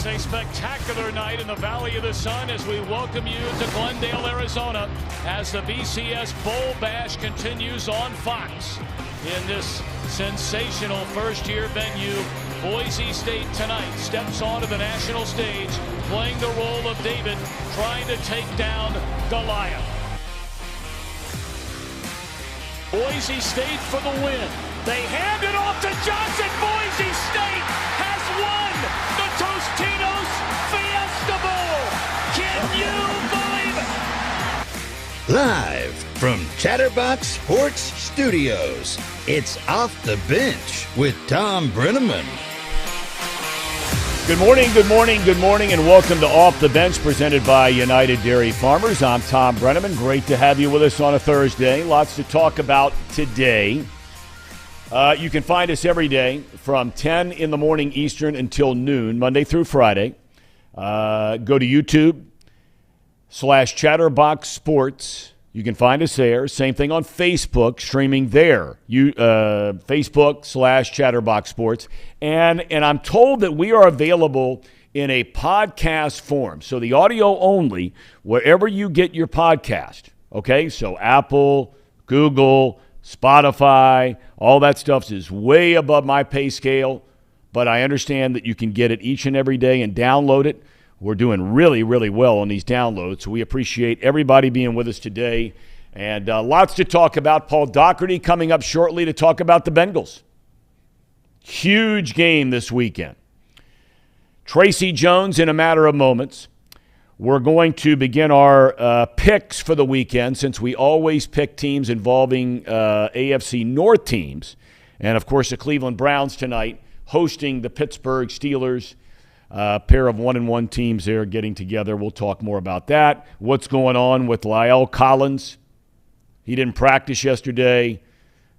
is a spectacular night in the Valley of the Sun as we welcome you to Glendale, Arizona, as the BCS Bowl Bash continues on Fox. In this sensational first-year venue, Boise State tonight steps onto the national stage, playing the role of David, trying to take down Goliath. Boise State for the win. They hand it off to Johnson. Boise State has won the Tostitos Fiesta Bowl. Can you believe it? Live from Chatterbox Sports Studios, it's Off the Bench with Thom Brennaman. Good morning, and welcome to Off the Bench, presented by United Dairy Farmers. I'm Thom Brennaman. Great to have you with us on a Thursday. Lots to talk about today. You can find us every day from 10 in the morning Eastern until noon, Monday through Friday. Go to YouTube/Chatterbox Sports. You can find us there. Same thing on Facebook, streaming there. Facebook/Chatterbox Sports. And I'm told that we are available in a podcast form. So the audio only, wherever you get your podcast. Okay, so Apple, Google, Spotify, all that stuff is way above my pay scale. But I understand that you can get it each and every day and download it. We're doing really, really well on these downloads, so we appreciate everybody being with us today. And lots to talk about. Paul Daugherty coming up shortly to talk about the Bengals. Huge game this weekend. Tracy Jones in a matter of moments. We're going to begin our picks for the weekend, since we always pick teams involving AFC North teams. And, of course, the Cleveland Browns tonight hosting the Pittsburgh Steelers. Pair of 1-1 teams there getting together. We'll talk more about that. What's going on with La'el Collins? He didn't practice yesterday.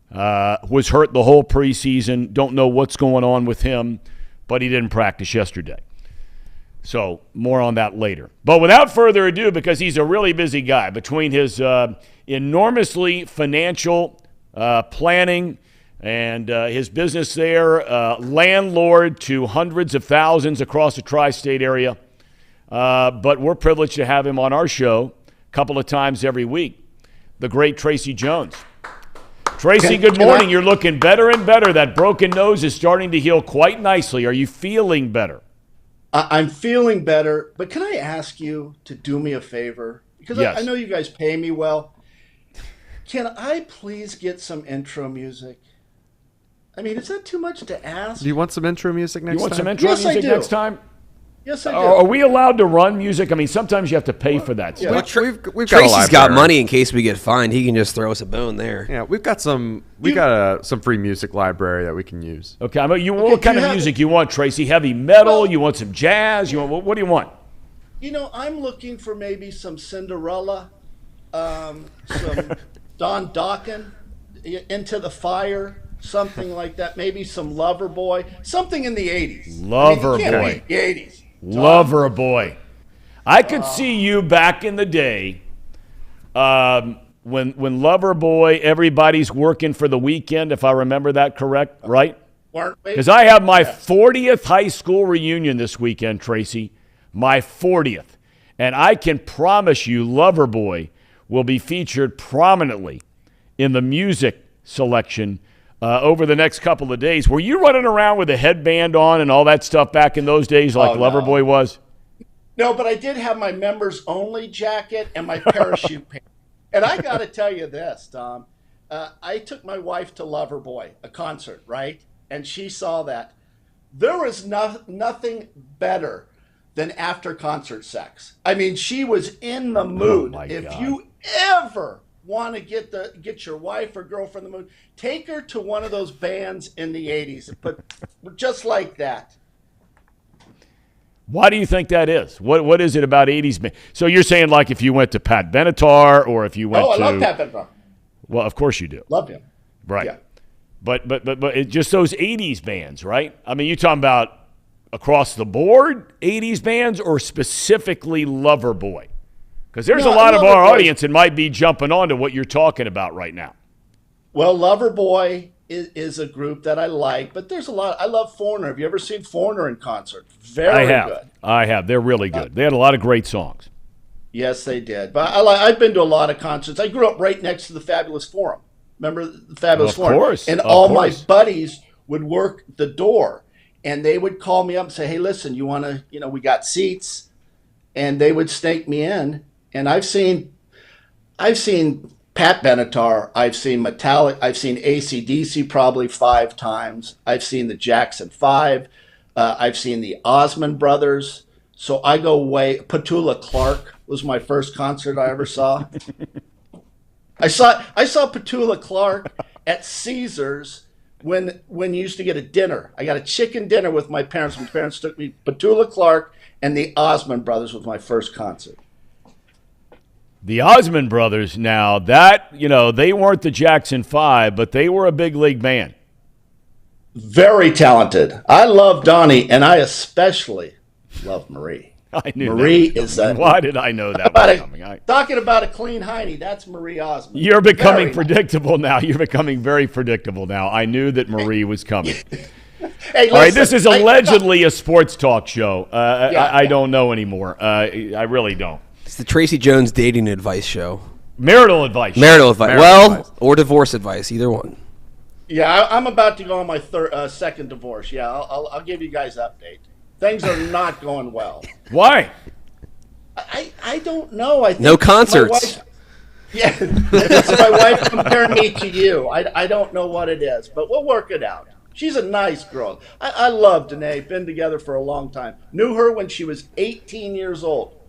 Was hurt the whole preseason. Don't know what's going on with him, but he didn't practice yesterday. So more on that later. But without further ado, because he's a really busy guy, between his enormously financial planning and his business there, landlord to hundreds of thousands across the tri-state area. But we're privileged to have him on our show a couple of times every week, the great Tracy Jones. Tracy, good morning. You're looking better and better. That broken nose is starting to heal quite nicely. Are you feeling better? I'm feeling better, but can I ask you to do me a favor? Because yes. I know you guys pay me well. Can I please get some intro music? I mean, is that too much to ask? Do you want some intro music next time? You want some intro music next time? Yes, I do. Are we allowed to run music? I mean, sometimes you have to pay for that stuff. We've Tracy's got money in case we get fined. He can just throw us a bone there. Yeah, we've got some free music library that we can use. Okay, what kind of music you want, Tracy? Heavy metal? Well, you want some jazz? What do you want? I'm looking for maybe some Cinderella, some Don Dokken, Into the Fire, something like that. Maybe some Lover Boy, something in the 80s. Lover Boy. The 80s. Lover Boy. I could see you back in the day when Lover Boy, everybody's working for the weekend, if I remember that correct, right? Because I have my 40th high school reunion this weekend, Tracy. My 40th. And I can promise you Lover Boy will be featured prominently in the music selection over the next couple of days. Were you running around with a headband on and all that stuff back in those days like Loverboy was? No, but I did have my members-only jacket and my parachute pants. And I got to tell you this, Thom. I took my wife to Loverboy, a concert, right? And she saw that. There was nothing better than after-concert sex. I mean, she was in the mood. If you ever want to get your wife or girlfriend in the mood, take her to one of those bands in the 80s, but just like that. Why do you think that is? What is it about 80s bands? So you're saying like if you went to Pat Benatar or if you went to... I love Pat Benatar. Well, of course you do. Love him. Right. Yeah. But just those 80s bands, right? I mean, you talking about across the board 80s bands or specifically Loverboy? Because there's a lot of our audience that might be jumping onto what you're talking about right now. Well, Loverboy is a group that I like, but there's a lot. I love Foreigner. Have you ever seen Foreigner in concert? Very good. I have. They're really good. They had a lot of great songs. Yes, they did. But I've been to a lot of concerts. I grew up right next to the Fabulous Forum. Remember the Fabulous Forum? Of course. And all my buddies would work the door, and they would call me up and say, "Hey, listen, you want to? We got seats," and they would snake me in. And I've seen Pat Benatar, I've seen Metallica, I've seen AC/DC probably 5 times. I've seen the Jackson 5. I've seen the Osmond Brothers. So I go way. Petula Clark was my first concert I ever saw. I saw Petula Clark at Caesars when you used to get a dinner. I got a chicken dinner with my parents. My parents took me. Petula Clark and the Osmond Brothers was my first concert. The Osmond Brothers, now that, they weren't the Jackson 5, but they were a big league band. Very talented. I love Donnie, and I especially love Marie. I knew Marie that. is that. Why did I know that was coming? Talking about a clean hiney, that's Marie Osmond. You're becoming predictable now. You're becoming very predictable now. I knew that Marie was coming. Hey, listen, all right, this is allegedly a sports talk show. I don't know anymore. I really don't. It's the Tracy Jones dating advice show. Marital advice. Or divorce advice, either one. Yeah, I'm about to go on my second divorce. Yeah, I'll give you guys an update. Things are not going well. Why? I don't know. I think no concerts. It's my wife comparing me to you. I don't know what it is, but we'll work it out. She's a nice girl. I love Danae. Been together for a long time. Knew her when she was 18 years old.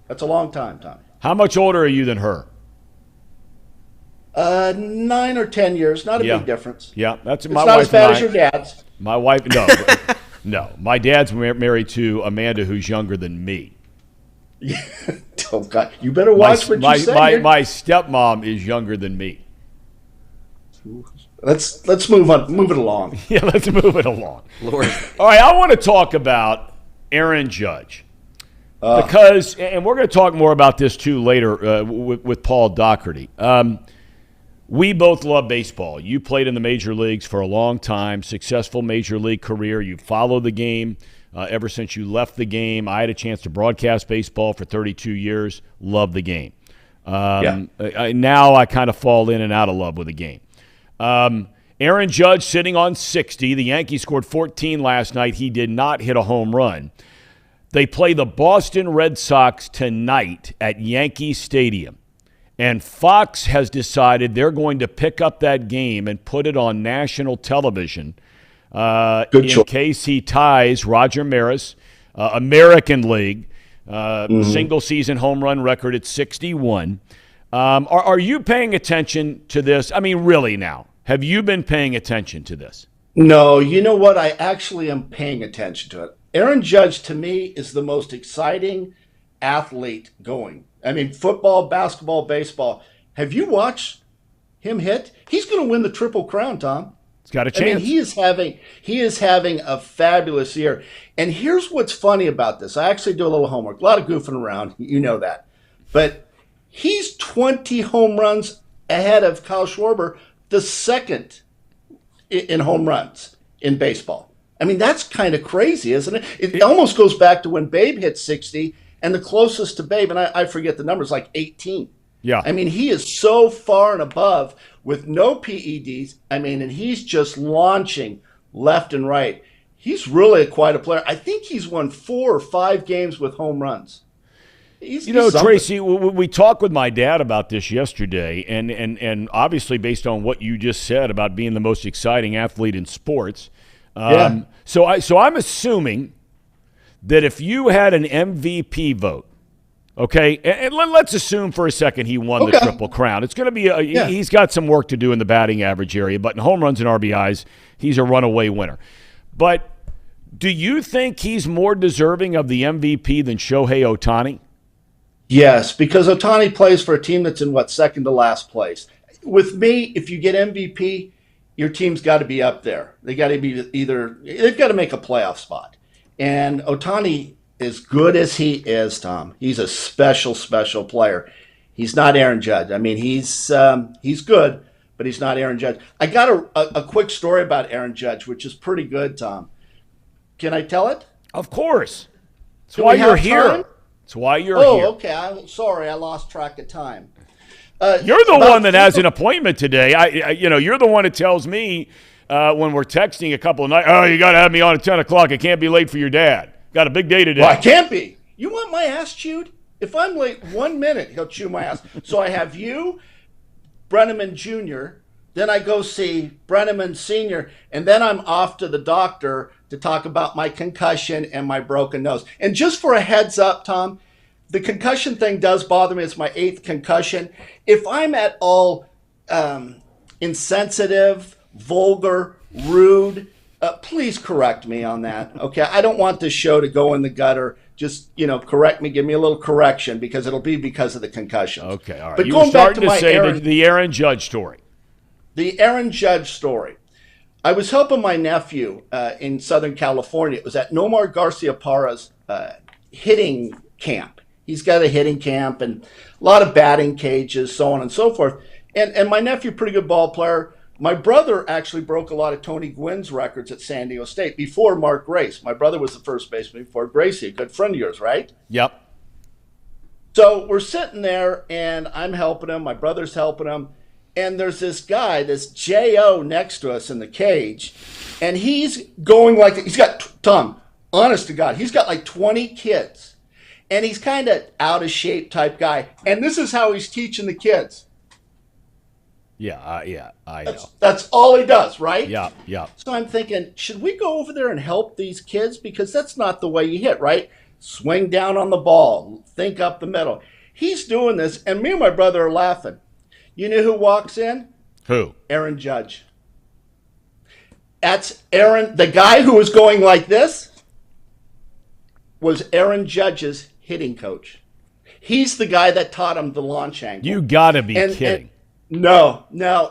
That's a long time, Tommy. How much older are you than her? 9 or 10 years. Not a big difference. Yeah, that's it's my not wife. As bad as your dad's. My wife, no, no. My dad's married to Amanda, who's younger than me. Oh God, you better watch what you say. My stepmom is younger than me. Let's move on. Move it along. Yeah, let's move it along. Lord. All right, I want to talk about Aaron Judge. Because, and we're going to talk more about this too later with Paul Daugherty. We both love baseball. You played in the major leagues for a long time, successful major league career. You followed the game ever since you left the game. I had a chance to broadcast baseball for 32 years. Love the game. Now I kind of fall in and out of love with the game. Aaron Judge sitting on 60. The Yankees scored 14 last night. He did not hit a home run. They play the Boston Red Sox tonight at Yankee Stadium. And Fox has decided they're going to pick up that game and put it on national television in case he ties Roger Maris, American League, single-season home run record at 61. Are you paying attention to this? I mean, really now, have you been paying attention to this? No, you know what? I actually am paying attention to it. Aaron Judge, to me, is the most exciting athlete going. I mean, football, basketball, baseball. Have you watched him hit? He's going to win the Triple Crown, Tom. He's got a chance. I mean, he is having a fabulous year. And here's what's funny about this. I actually do a little homework, a lot of goofing around. You know that. But he's 20 home runs ahead of Kyle Schwarber, the second in home runs in baseball. I mean, that's kind of crazy, isn't it? It almost goes back to when Babe hit 60, and the closest to Babe, and I forget the numbers, like 18. Yeah. I mean, he is so far and above with no PEDs. I mean, and he's just launching left and right. He's really quite a player. I think he's won 4 or 5 games with home runs. He's Tracy, we talked with my dad about this yesterday, and obviously based on what you just said about being the most exciting athlete in sports. So I'm assuming that if you had an MVP vote, okay, and let's assume for a second he won the Triple Crown. It's going to be he's got some work to do in the batting average area, but in home runs and RBIs, he's a runaway winner. But do you think he's more deserving of the MVP than Shohei Ohtani? Yes, because Ohtani plays for a team that's in second to last place. With me, if you get MVP, your team's got to be up there. They got to be they've got to make a playoff spot. And Ohtani, as good as he is, Tom, he's a special, special player. He's not Aaron Judge. I mean, he's good, but he's not Aaron Judge. I got a quick story about Aaron Judge, which is pretty good, Thom. Can I tell it? Of course. That's Do why we you're have here. time? That's why you're here. Oh, okay. I'm sorry, I lost track of time. You're the one that has an appointment today. You're the one that tells me when we're texting a couple of nights, oh, you got to have me on at 10 o'clock. I can't be late for your dad. Got a big day today. Well, I can't be. You want my ass chewed? If I'm late 1 minute, he'll chew my ass. So I have you, Brennaman Jr., then I go see Brennaman Sr., and then I'm off to the doctor to talk about my concussion and my broken nose. And just for a heads up, Thom, the concussion thing does bother me. It's my 8th concussion. If I'm at all insensitive, vulgar, rude, please correct me on that. Okay, I don't want this show to go in the gutter. Just correct me, give me a little correction because it'll be because of the concussion. Okay, all right. But You going were back starting to my say the Aaron Judge story. The Aaron Judge story. I was helping my nephew in Southern California. It was at Nomar Garcia Parra's hitting camp. He's got a hitting camp and a lot of batting cages, so on and so forth. And my nephew, pretty good ball player. My brother actually broke a lot of Tony Gwynn's records at San Diego State before Mark Grace. My brother was the first baseman before Gracie, a good friend of yours, right? Yep. So we're sitting there, and I'm helping him. My brother's helping him. And there's this guy, this J.O. next to us in the cage, and he's going like, he's got, Thom, honest to God, he's got like 20 kids. And he's kind of out of shape type guy. And this is how he's teaching the kids. I know. That's all he does, right? Yeah. So I'm thinking, should we go over there and help these kids? Because that's not the way you hit, right? Swing down on the ball, think up the middle. He's doing this, and me and my brother are laughing. You know who walks in? Who? Aaron Judge. That's Aaron, the guy who was going like this was Aaron Judge's hitting coach. He's the guy that taught him the launch angle. You got to be kidding. No,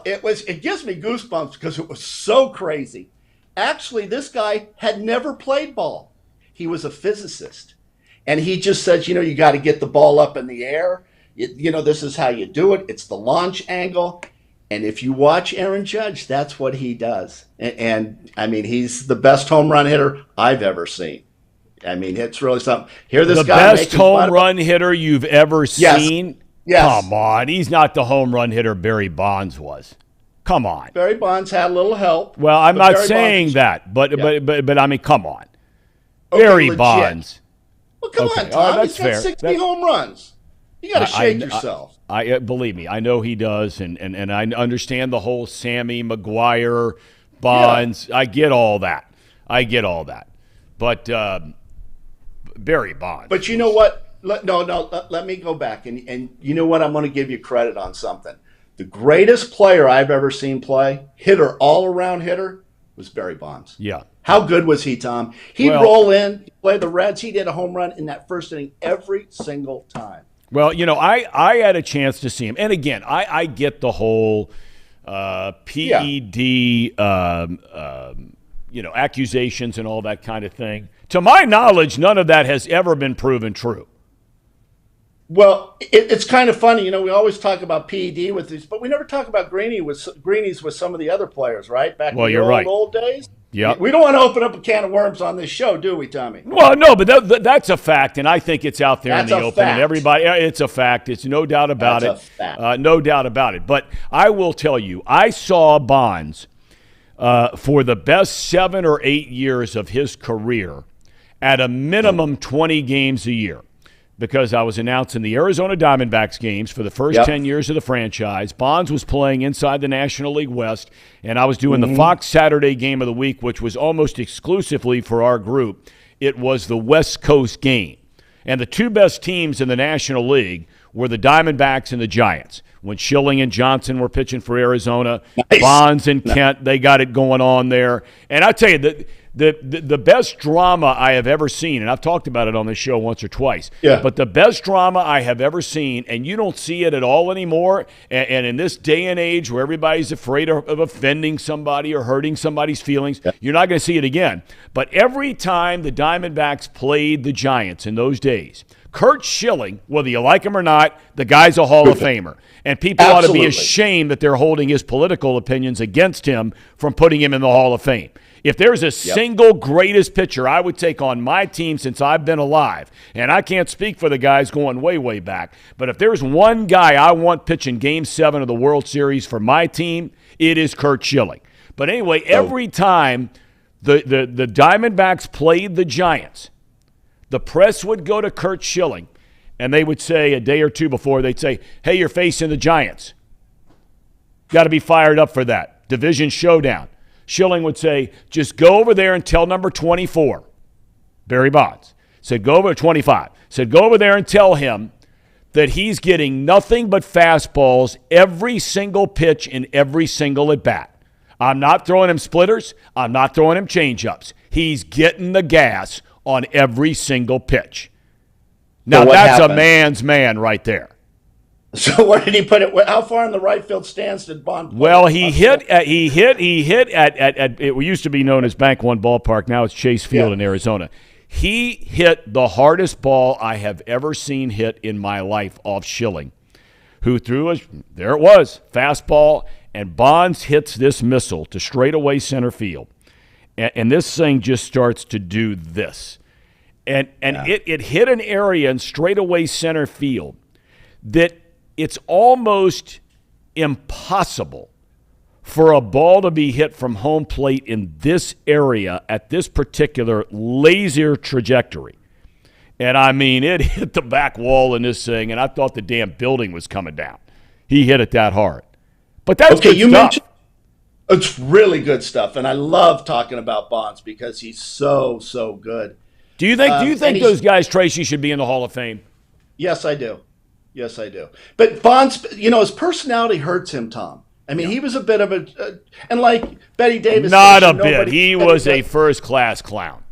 it gives me goosebumps because it was so crazy. Actually, this guy had never played ball. He was a physicist. And he just says, you got to get the ball up in the air. This is how you do it. It's the launch angle. And if you watch Aaron Judge, that's what he does. And I mean, he's the best home run hitter I've ever seen. I mean, it's really something. Here, this guy, the best home run hitter you've ever seen? Yes. Come on. He's not the home run hitter Barry Bonds was. Come on. Barry Bonds had a little help. Well, I'm not saying that, but I mean, come on. Okay, Barry legit. Bonds. Well, come on, Thom. He's got 60 home runs. You got to shake yourself. I believe me, I know he does, and I understand the whole Sammy, McGuire, Bonds. Yeah. I get all that. But Barry Bonds. But you know what? Let me go back. And you know what? I'm going to give you credit on something. The greatest player I've ever seen play, all-around hitter, was Barry Bonds. Yeah. How good was he, Thom? He'd roll in, play the Reds. He did a home run in that first inning every single time. Well, I had a chance to see him. And again, I get the whole PED, accusations and all that kind of thing. To my knowledge, none of that has ever been proven true. Well, it's kind of funny. We always talk about PED with these, but we never talk about greenies with some of the other players, right? Back in the old days. Yeah. We don't want to open up a can of worms on this show, do we, Tommy? Well, no, but that's a fact, and I think it's out there in the open. Fact. And everybody, it's a fact. It's no doubt about That's a fact. No doubt about it. But I will tell you, I saw Bonds for the best 7 or 8 years of his career at a minimum 20 games a year. Because I was announcing the Arizona Diamondbacks games for the first 10 years of the franchise. Bonds was playing inside the National League West, and I was doing the Fox Saturday game of the week, which was almost exclusively for our group. It was the West Coast game. And the two best teams in the National League were the Diamondbacks and the Giants. When Schilling and Johnson were pitching for Arizona, Bonds and Kent, they got it going on there. And I tell you, the best drama I have ever seen, and I've talked about it on this show once or twice, but the best drama I have ever seen, and you don't see it at all anymore, and in this day and age where everybody's afraid of offending somebody or hurting somebody's feelings, you're not going to see it again. But every time the Diamondbacks played the Giants in those days, Kurt Schilling, whether you like him or not, the guy's a Hall of Famer. And people ought to be ashamed that they're holding his political opinions against him from putting him in the Hall of Fame. If there's a single greatest pitcher I would take on my team since I've been alive, and I can't speak for the guys going way, way back, but if there's one guy I want pitching Game 7 of the World Series for my team, it is Kurt Schilling. But anyway, every time the Diamondbacks played the Giants, the press would go to Kurt Schilling, and they would say a day or two before, they'd say, hey, you're facing the Giants. Got to be fired up for that. Division showdown. Schilling would say, just go over there and tell number 24, Barry Bonds. Said, go over 25. Said, go over there and tell him that he's getting nothing but fastballs every single pitch in every single at-bat. I'm not throwing him splitters. I'm not throwing him changeups. He's getting the gas on every single pitch. Now, so that's happened? A man's man right there. So where did he put it? How far in the right field stands did Bond play? Well, he hit at it used to be known as Bank One Ballpark. Now it's Chase Field in Arizona. He hit the hardest ball I have ever seen hit in my life off Schilling, who threw there it was, fastball, and Bonds hits this missile to straightaway center field. And this thing just starts to do this. And it hit an area in straightaway center field that it's almost impossible for a ball to be hit from home plate in this area at this particular laser trajectory. And, I mean, it hit the back wall in this thing, and I thought the damn building was coming down. He hit it that hard. But that's good stuff. Mentioned it's really good stuff, and I love talking about Bonds because he's so, so good. Do you think those guys, Tracy, should be in the Hall of Fame? Yes, I do. Yes, I do. But Bonds, his personality hurts him, Tom. I mean, he was a bit of and like Betty Davis. Not a bit. He was a first-class clown.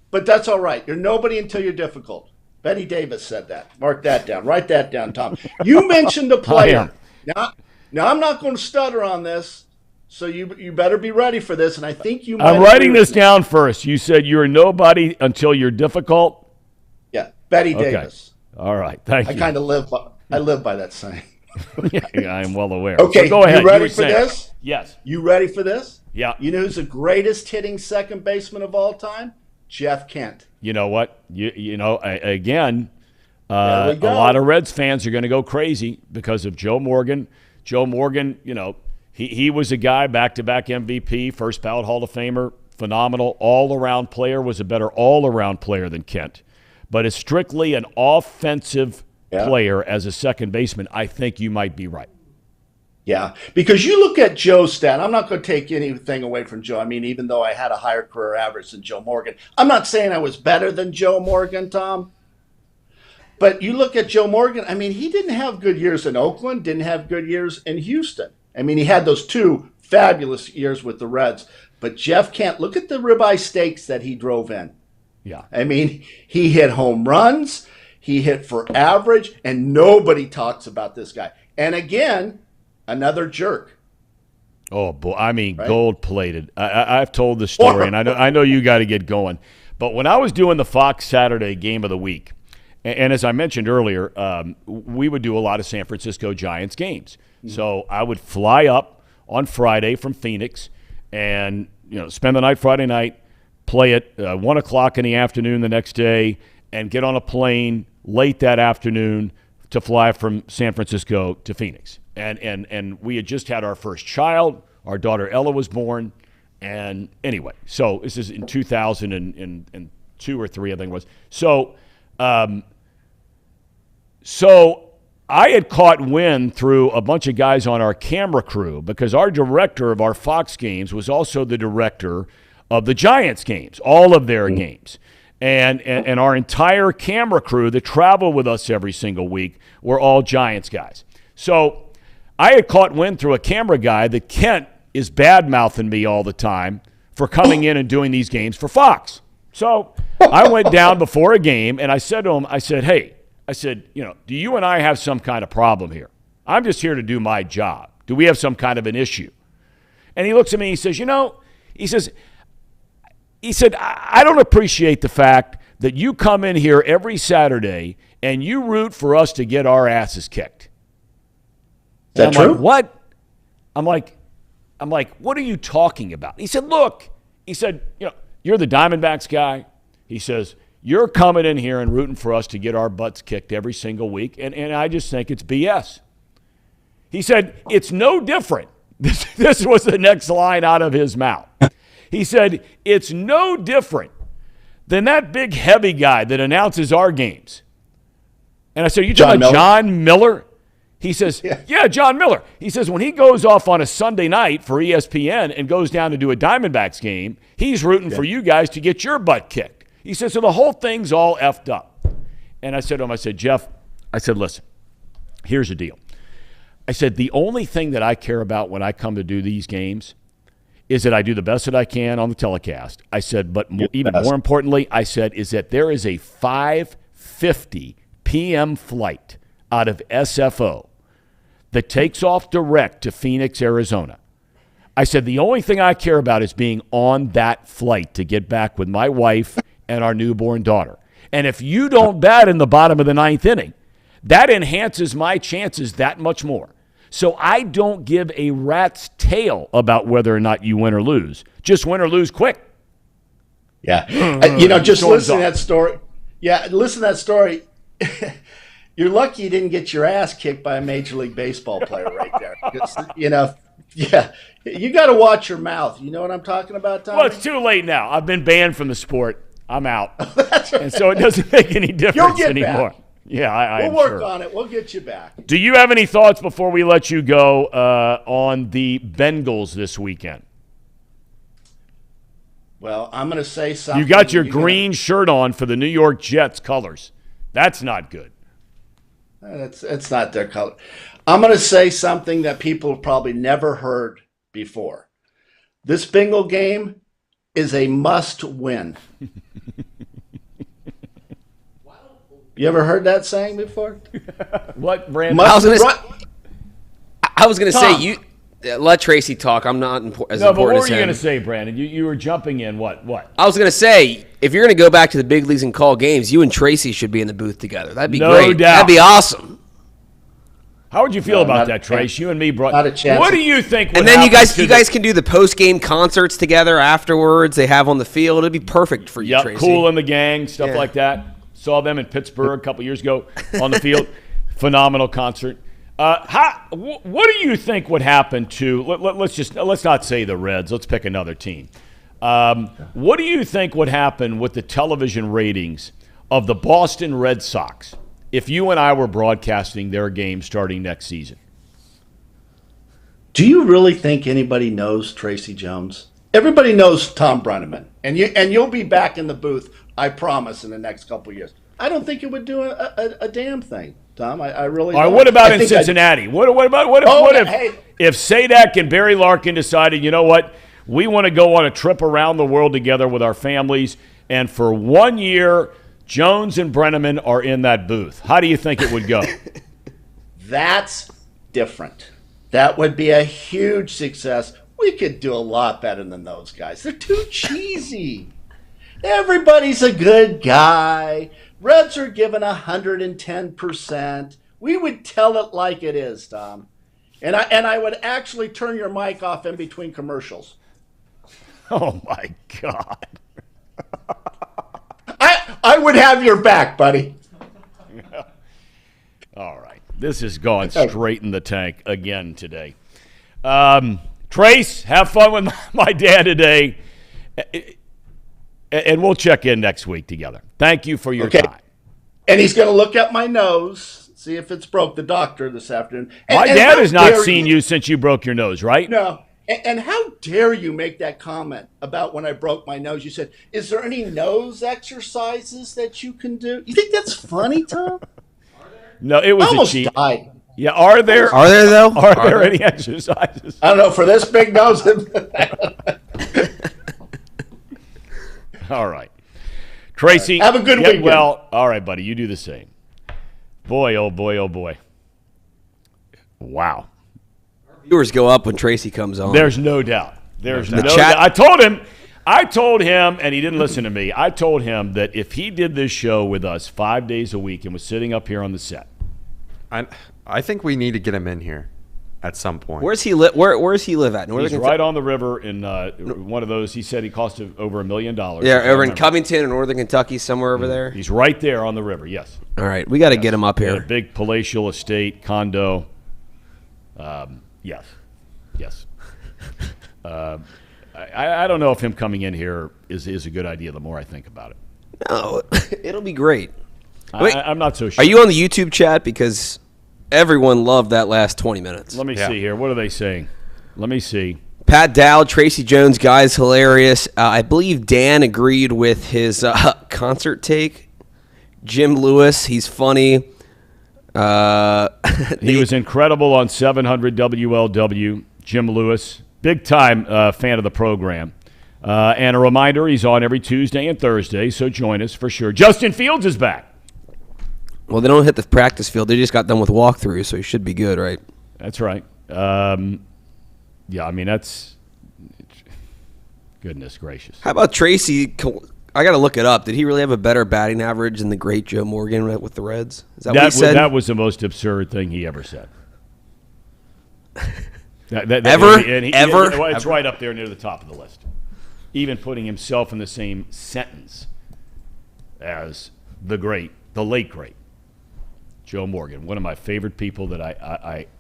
But that's all right. You're nobody until you're difficult. Betty Davis said that. Mark that down. Write that down, Tom. You mentioned a player. Now I'm not going to stutter on this, so you better be ready for this. And I think you might. I'm writing this down first. You said you're nobody until you're difficult? Yeah, Betty Davis. All right, thank you. I kind of live by that saying. Yeah, I am well aware. Okay, so go ahead. You ready for this? Yes. You ready for this? Yeah. You know who's the greatest hitting second baseman of all time? Jeff Kent. You know what? Again, a lot of Reds fans are going to go crazy because of Joe Morgan. Joe Morgan, he was a guy, back-to-back MVP, first ballot Hall of Famer, phenomenal all-around player, was a better all-around player than Kent. But as strictly an offensive player as a second baseman, I think you might be right. Yeah, because you look at Joe's stat. I'm not going to take anything away from Joe. I mean, even though I had a higher career average than Joe Morgan, I'm not saying I was better than Joe Morgan, Tom. But you look at Joe Morgan, I mean, he didn't have good years in Oakland, didn't have good years in Houston. I mean, he had those two fabulous years with the Reds. But Jeff Kent, look at the ribeye steaks that he drove in. Yeah. I mean, he hit home runs, he hit for average, and nobody talks about this guy. And again, another jerk. Oh, boy. I mean, right? Gold-plated. I've told this story, and I know you got to get going. But when I was doing the Fox Saturday Game of the Week, and as I mentioned earlier, we would do a lot of San Francisco Giants games. Mm-hmm. So I would fly up on Friday from Phoenix and spend the night Friday night, play it 1 o'clock in the afternoon the next day, and get on a plane late that afternoon to fly from San Francisco to Phoenix. And we had just had our first child. Our daughter Ella was born. And anyway, so this is in 2002 or 3, I think it was. So I had caught wind through a bunch of guys on our camera crew because our director of our Fox games was also the director of the Giants games, all of their games. And our entire camera crew that travel with us every single week were all Giants guys. So I had caught wind through a camera guy that Kent is bad-mouthing me all the time for coming in and doing these games for Fox. So I went down before a game, and I said to him, hey, do you and I have some kind of problem here? I'm just here to do my job. Do we have some kind of an issue? And he looks at me and he says, I don't appreciate the fact that you come in here every Saturday and you root for us to get our asses kicked. Is that true? Like, what? I'm like, what are you talking about? He said, look. He said, you're the Diamondbacks guy. He says, you're coming in here and rooting for us to get our butts kicked every single week, and I just think it's BS. He said, it's no different. This was the next line out of his mouth. He said, it's no different than that big heavy guy that announces our games. And I said, you talking about John Miller? He says, yeah, John Miller. He says, when he goes off on a Sunday night for ESPN and goes down to do a Diamondbacks game, he's rooting for you guys to get your butt kicked. He says, so the whole thing's all effed up. And I said to him, Jeff, listen, here's the deal. I said, the only thing that I care about when I come to do these games is that I do the best that I can on the telecast. I said, but even more importantly, I said, is that there is a 5:50 p.m. flight out of SFO that takes off direct to Phoenix, Arizona. I said, the only thing I care about is being on that flight to get back with my wife and our newborn daughter. And if you don't bat in the bottom of the ninth inning, that enhances my chances that much more. So I don't give a rat's tail about whether or not you win or lose. Just win or lose quick. Yeah. Just listen to that story. Yeah, listen to that story. You're lucky you didn't get your ass kicked by a Major League Baseball player right there. You got to watch your mouth. You know what I'm talking about, Tommy? Well, it's too late now. I've been banned from the sport. I'm out. That's right. And so it doesn't make any difference anymore. Back. Yeah, we'll work on it. We'll get you back. Do you have any thoughts before we let you go on the Bengals this weekend? Well, I'm going to say something. You got your green shirt on for the New York Jets colors. That's not good. It's not their color. I'm going to say something that people have probably never heard before. This Bengal game is a must-win. You ever heard that saying before? What, Brandon? I was going to say, you let Tracy talk. I'm not as important as him. No, but what were you going to say, Brandon? You were jumping in. What? I was going to say, if you're going to go back to the big leagues and call games, you and Tracy should be in the booth together. That'd be great. No doubt. That'd be awesome. How would you feel about that, Trace? You and me brought. Not a chance. What do you think? And then you guys can do the post game concerts together afterwards. They have on the field. It'd be perfect for you, Tracy. Cool and the Gang, stuff like that. Saw them in Pittsburgh a couple years ago on the field. Phenomenal concert. What do you think would happen to? Let's not say the Reds. Let's pick another team. What do you think would happen with the television ratings of the Boston Red Sox if you and I were broadcasting their game starting next season? Do you really think anybody knows Tracy Jones? Everybody knows Thom Brennaman, and you'll be back in the booth, I promise, in the next couple of years. I don't think it would do a damn thing, Tom. I really don't. All right, what about in Cincinnati? What if Sadak and Barry Larkin decided, you know what, we want to go on a trip around the world together with our families, and for 1 year, Jones and Brennaman are in that booth? How do you think it would go? That's different. That would be a huge success. We could do a lot better than those guys. They're too cheesy. Everybody's a good guy. Reds are given 110%. We would tell it like it is, Tom. And I would actually turn your mic off in between commercials. Oh, my God. I would have your back, buddy. All right. This has gone straight in the tank again today. Trace, have fun with my dad today. And we'll check in next week together. Thank you for your time. And he's going to look at my nose, see if it's broke, the doctor this afternoon. My dad has not seen you since you broke your nose, right? No. And how dare you make that comment about when I broke my nose? You said, is there any nose exercises that you can do? You think that's funny, Tom? No, it was almost a cheat. Died. Yeah, are there though? Are there any exercises? I don't know, for this big nose. All right. Tracy. Have a good weekend. Well, all right, buddy. You do the same. Boy, oh boy, oh boy. Wow. Viewers go up when Tracy comes on. There's no doubt. There's no chat. doubt. I told him I told him, and he didn't listen to me, I told him that if he did this show with us 5 days a week and was sitting up here on the set. I think we need to get him in here at some point. Where's he live? Where's he live at? He's right on the river in one of those. He said he cost over $1 million. Yeah, over in Covington or Northern Kentucky, somewhere over there. He's right there on the river, yes. All right, we got to get him up here. A big palatial estate, condo. Yes. I don't know if him coming in here is a good idea the more I think about it. No, it'll be great. I'm not so sure. Are you on the YouTube chat? Because everyone loved that last 20 minutes. Let me see here. What are they saying? Let me see. Pat Dowd, Tracy Jones, guys, hilarious. I believe Dan agreed with his concert take. Jim Lewis, he's funny. He was incredible on 700 WLW. Jim Lewis, big time fan of the program. And a reminder, he's on every Tuesday and Thursday, so join us for sure. Justin Fields is back. Well, they don't hit the practice field. They just got done with walkthrough, so he should be good, right? That's right. Yeah, I mean, that's – goodness gracious. How about Tracy? I got to look it up. Did he really have a better batting average than the great Joe Morgan with the Reds? Is that what he said? That was the most absurd thing he ever said. Ever? It's right up there near the top of the list. Even putting himself in the same sentence as the late great Joe Morgan, one of my favorite people that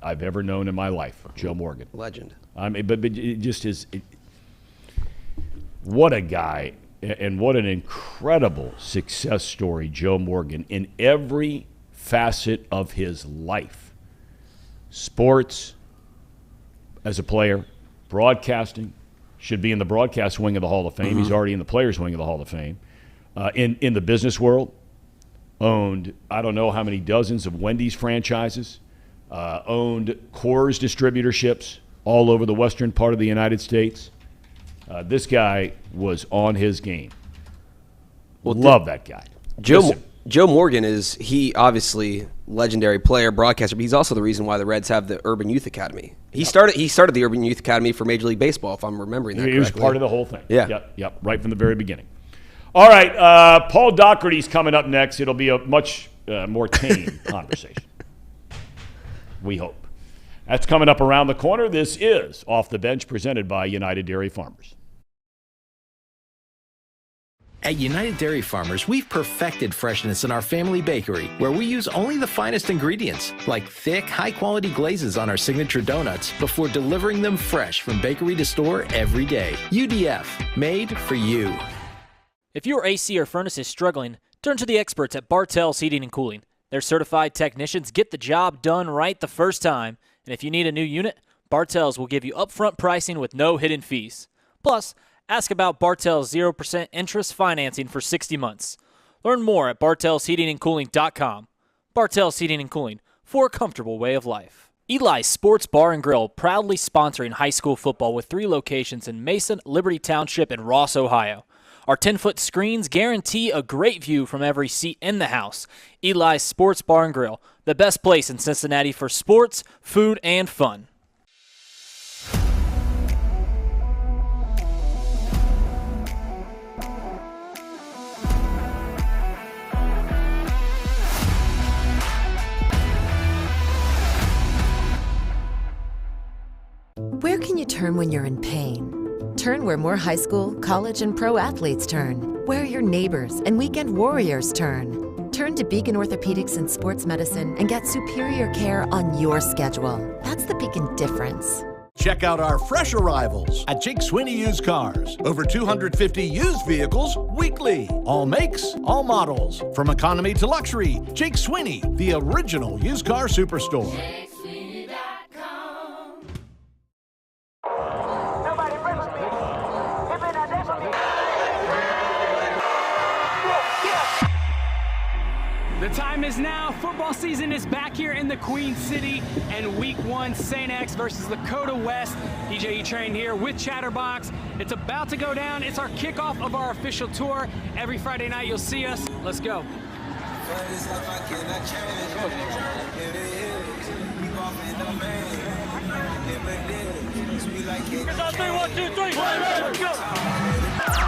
I've ever known in my life. Joe Morgan, legend. I mean, but it just is. What a guy, and what an incredible success story, Joe Morgan, in every facet of his life. Sports, as a player, broadcasting, should be in the broadcast wing of the Hall of Fame. Mm-hmm. He's already in the players wing of the Hall of Fame. In the business world, owned I don't know how many dozens of Wendy's franchises, owned Coors distributorships all over the western part of the United States. This guy was on his game. Love that guy. Joe Morgan he obviously legendary player, broadcaster, but he's also the reason why the Reds have the Urban Youth Academy. He started the Urban Youth Academy for Major League Baseball, if I'm remembering that correctly. He was part of the whole thing. Yeah. Yep, right from the very beginning. All right, Paul Daugherty's coming up next. It'll be a much more tame conversation. We hope. That's coming up around the corner. This is Off the Bench, presented by United Dairy Farmers. At United Dairy Farmers, we've perfected freshness in our family bakery, where we use only the finest ingredients, like thick, high-quality glazes on our signature donuts, before delivering them fresh from bakery to store every day. UDF, made for you. If your AC or furnace is struggling, turn to the experts at Bartell's Heating and Cooling. Their certified technicians get the job done right the first time, and if you need a new unit, Bartell's will give you upfront pricing with no hidden fees. Plus, ask about Bartell's 0% interest financing for 60 months. Learn more at bartellsheatingandcooling.com. Bartell's Heating and Cooling, for a comfortable way of life. Eli's Sports Bar and Grill, proudly sponsoring high school football with 3 locations in Mason, Liberty Township, and Ross, Ohio. Our 10-foot screens guarantee a great view from every seat in the house. Eli's Sports Bar and Grill, the best place in Cincinnati for sports, food, and fun. Where can you turn when you're in pain? Turn where more high school, college, and pro athletes turn. Where your neighbors and weekend warriors turn. Turn to Beacon Orthopedics and Sports Medicine and get superior care on your schedule. That's the Beacon difference. Check out our fresh arrivals at Jake Sweeney Used Cars. Over 250 used vehicles weekly. All makes, all models. From economy to luxury, Jake Sweeney, the original used car superstore. The time is now. Football season is back here in the Queen City, and Week 1, St. X versus Lakota West. DJ E-Train here with Chatterbox. It's about to go down. It's our kickoff of our official tour. Every Friday night you'll see us. Let's go. 3, 1, 2, 3. Go.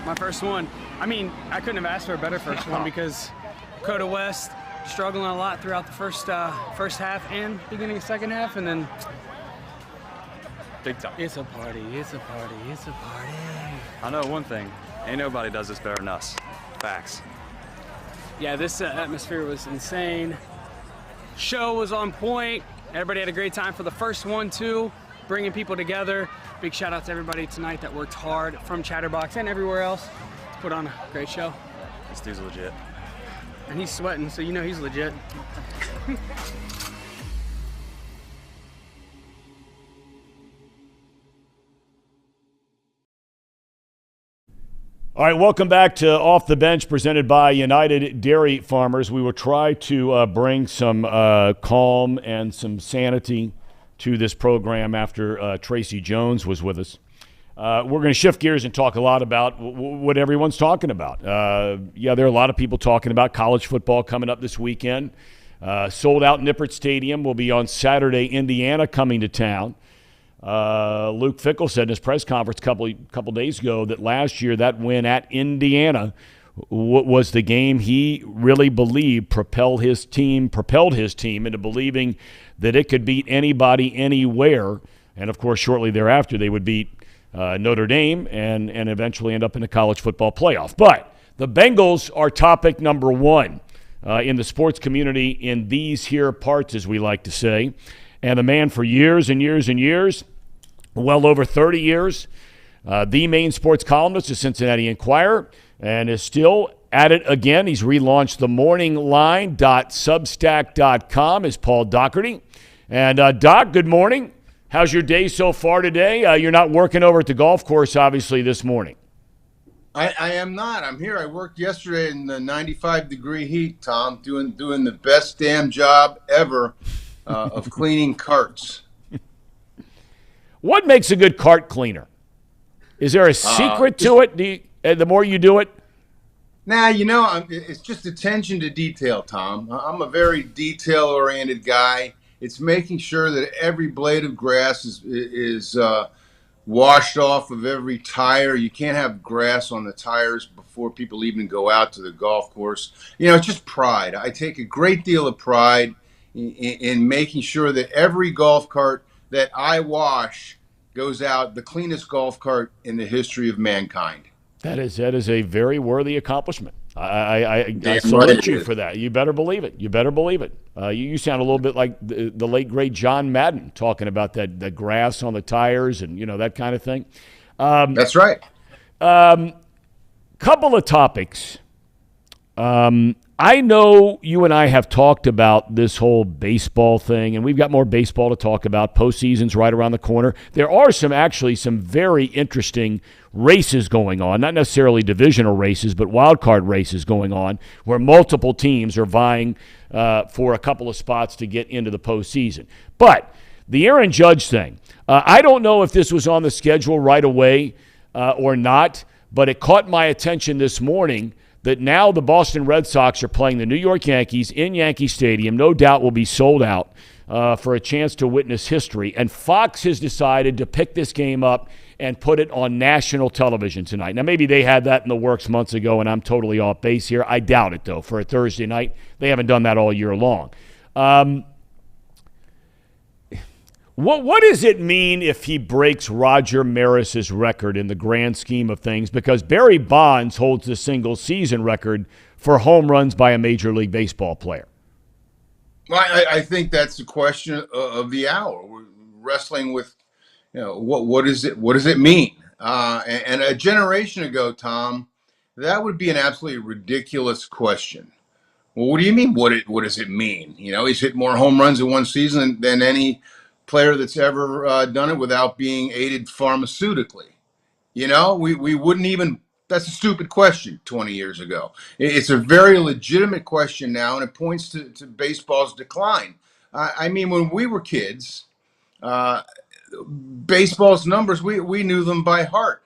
my first one. I mean, I couldn't have asked for a better first one because Coda West struggling a lot throughout the first half and beginning of second half, and then big time. It's a party. It's a party. It's a party. I know one thing. Ain't nobody does this better than us. Facts. Yeah, this atmosphere was insane. Show was on point. Everybody had a great time for the first one, too. Bringing people together. Big shout out to everybody tonight that worked hard from Chatterbox and everywhere else to put on a great show. This dude's legit. And he's sweating, so you know he's legit. All right, welcome back to Off the Bench, presented by United Dairy Farmers. We will try to bring some calm and some sanity to this program after Tracy Jones was with us. We're going to shift gears and talk a lot about what everyone's talking about. There are a lot of people talking about college football coming up this weekend. Sold out Nippert Stadium will be on Saturday. Indiana coming to town. Luke Fickell said in his press conference a couple days ago that last year that win at Indiana was the game he really believed propelled his team into believing that it could beat anybody anywhere. And, of course, shortly thereafter they would beat Notre Dame and eventually end up in the college football playoff. But the Bengals are topic number one in the sports community in these here parts, as we like to say. And the man for years and years and years, well over 30 years, the main sports columnist of Cincinnati Enquirer, and is still at it again. He's relaunched themorningline.substack.com, is Paul Daugherty. And Doc, good morning. How's your day so far today? You're not working over at the golf course, obviously, this morning. I am not. I'm here. I worked yesterday in the 95-degree heat, Tom, doing the best damn job ever of cleaning carts. What makes a good cart cleaner? Is there a secret to it? The more you do it? Nah, it's just attention to detail, Tom. I'm a very detail-oriented guy. It's making sure that every blade of grass is washed off of every tire. You can't have grass on the tires before people even go out to the golf course. It's just pride. I take a great deal of pride in making sure that every golf cart that I wash goes out the cleanest golf cart in the history of mankind. That is a very worthy accomplishment. I salute you for that. You better believe it. You sound a little bit like the late, great John Madden talking about the grass on the tires and, that kind of thing. That's right. Couple of topics. I know you and I have talked about this whole baseball thing, and we've got more baseball to talk about. Postseason's right around the corner. There are some very interesting races going on, not necessarily divisional races, but wild card races going on, where multiple teams are vying for a couple of spots to get into the postseason. But the Aaron Judge thing, I don't know if this was on the schedule right away or not, but it caught my attention this morning that now the Boston Red Sox are playing the New York Yankees in Yankee Stadium. No doubt will be sold out for a chance to witness history. And Fox has decided to pick this game up and put it on national television tonight. Now, maybe they had that in the works months ago, and I'm totally off base here. I doubt it, though, for a Thursday night. They haven't done that all year long. What does it mean if he breaks Roger Maris's record in the grand scheme of things? Because Barry Bonds holds the single-season record for home runs by a Major League Baseball player. Well, I think that's the question of the hour. We're wrestling with, what does it mean? And a generation ago, Tom, that would be an absolutely ridiculous question. Well, what do you mean? What does it mean? He's hit more home runs in one season than any player that's ever done it without being aided pharmaceutically. We wouldn't even, that's a stupid question 20 years ago. It's a very legitimate question now, and it points to baseball's decline. I mean, when we were kids, baseball's numbers, we knew them by heart.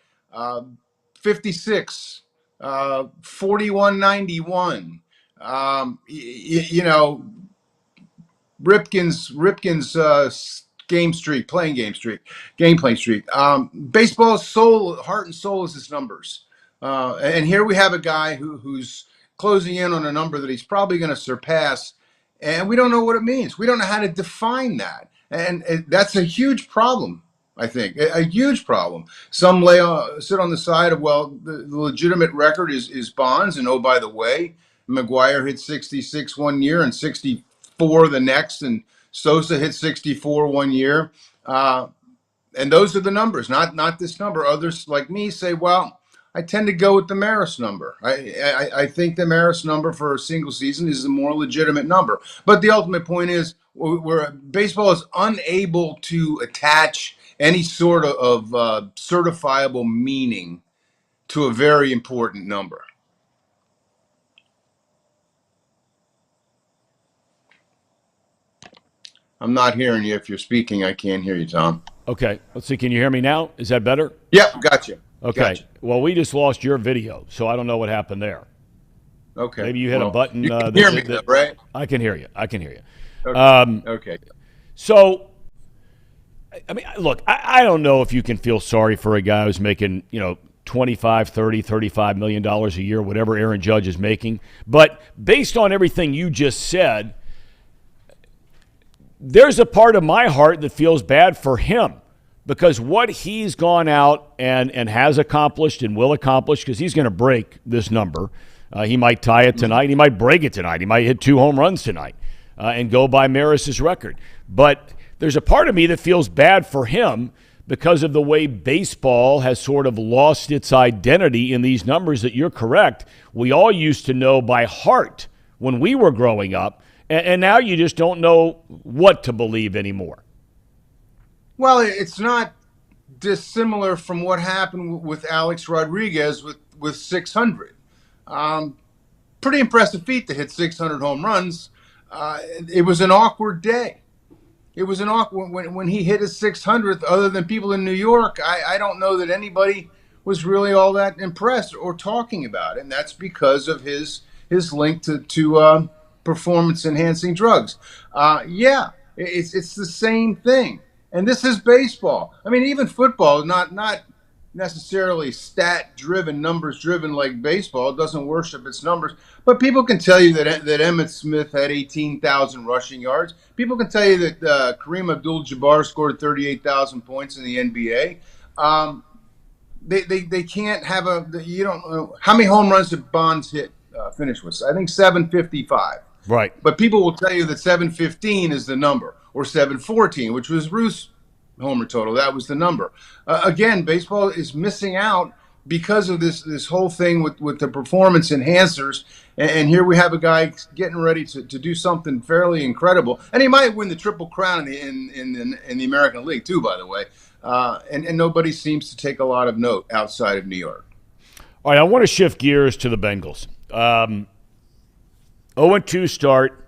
56, 41-91, Ripken's game playing streak. Baseball's heart and soul is its numbers. And here we have a guy who's closing in on a number that he's probably going to surpass, and we don't know what it means. We don't know how to define that, and that's a huge problem. I think a huge problem. Some sit on the side of, well, the legitimate record is Bonds, and oh, by the way, McGuire hit 66 one year and 64 the next, and Sosa hit 64 one year. And those are the numbers, not this number. Others like me say, well, I tend to go with the Maris number. I think the Maris number for a single season is a more legitimate number. But the ultimate point is, where baseball is unable to attach any sort of certifiable meaning to a very important number. I'm not hearing you. If you're speaking, I can't hear you, Tom. Okay, let's see. Can you hear me now? Is that better? Yep, gotcha. Okay. Gotcha. Well, we just lost your video, so I don't know what happened there. Okay. Maybe you hit a button. You can hear me, though, right? I can hear you. I can hear you. Okay. Okay. So, I mean, look, I don't know if you can feel sorry for a guy who's making, $25, 30, $35 million a year, whatever Aaron Judge is making. But based on everything you just said, there's a part of my heart that feels bad for him, because what he's gone out and has accomplished and will accomplish, because he's going to break this number. He might tie it tonight. He might break it tonight. He might hit 2 home runs tonight and go by Maris's record. But there's a part of me that feels bad for him because of the way baseball has sort of lost its identity in these numbers that you're correct. We all used to know by heart when we were growing up, and now you just don't know what to believe anymore. Well, it's not dissimilar from what happened with Alex Rodriguez with 600. Pretty impressive feat to hit 600 home runs. It was an awkward day. It was an awkward when he hit his 600th. Other than people in New York, I don't know that anybody was really all that impressed or talking about it, and that's because of his link to performance-enhancing drugs. It's the same thing. And this is baseball. I mean, even football, not necessarily stat-driven, numbers-driven like baseball. It doesn't worship its numbers. But people can tell you that Emmitt Smith had 18,000 rushing yards. People can tell you that Kareem Abdul-Jabbar scored 38,000 points in the NBA. They can't have you don't know. How many home runs did Bonds finish with? I think 755. Right. But people will tell you that 715 is the number, or 714, which was Ruth's homer total. That was the number. Again, baseball is missing out because of this whole thing with the performance enhancers. And here we have a guy getting ready to do something fairly incredible. And he might win the Triple Crown in the American League, too, by the way. And nobody seems to take a lot of note outside of New York. All right, I want to shift gears to the Bengals. 0-2 start.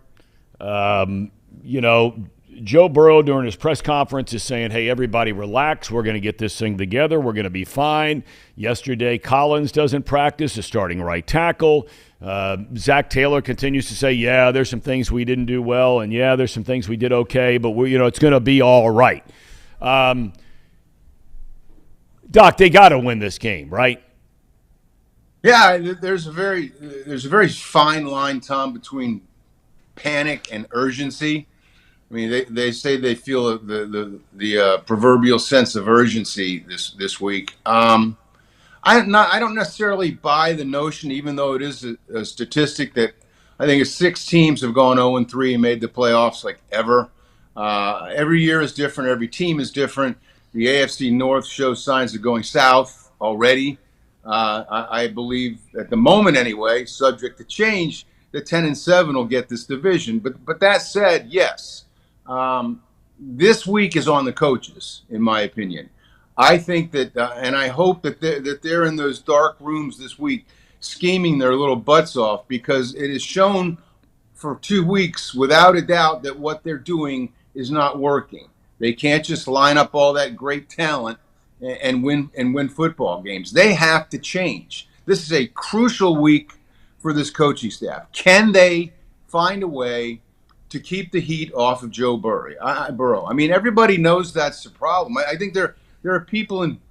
Joe Burrow during his press conference is saying, hey, everybody relax. We're going to get this thing together. We're going to be fine. Yesterday, Collins doesn't practice, is starting right tackle. Zach Taylor continues to say, yeah, there's some things we didn't do well, and yeah, there's some things we did okay, but it's going to be all right. Doc, they got to win this game, right? Yeah, there's a very fine line, Tom, between panic and urgency. I mean, they say they feel the proverbial sense of urgency this week. I don't necessarily buy the notion, even though it is a statistic that I think 6 teams have gone 0-3 and made the playoffs like ever. Every year is different. Every team is different. The AFC North shows signs of going south already. I believe at the moment anyway, subject to change, the 10-7 will get this division. But that said, yes, this week is on the coaches, in my opinion. I think that, and I hope that they're in those dark rooms this week, scheming their little butts off, because it is shown for 2 weeks, without a doubt, that what they're doing is not working. They can't just line up all that great talent and win football games. They have to change. This is a crucial week for this coaching staff. Can they find a way to keep the heat off of Joe Burrow? I mean, everybody knows that's the problem. I think there are people in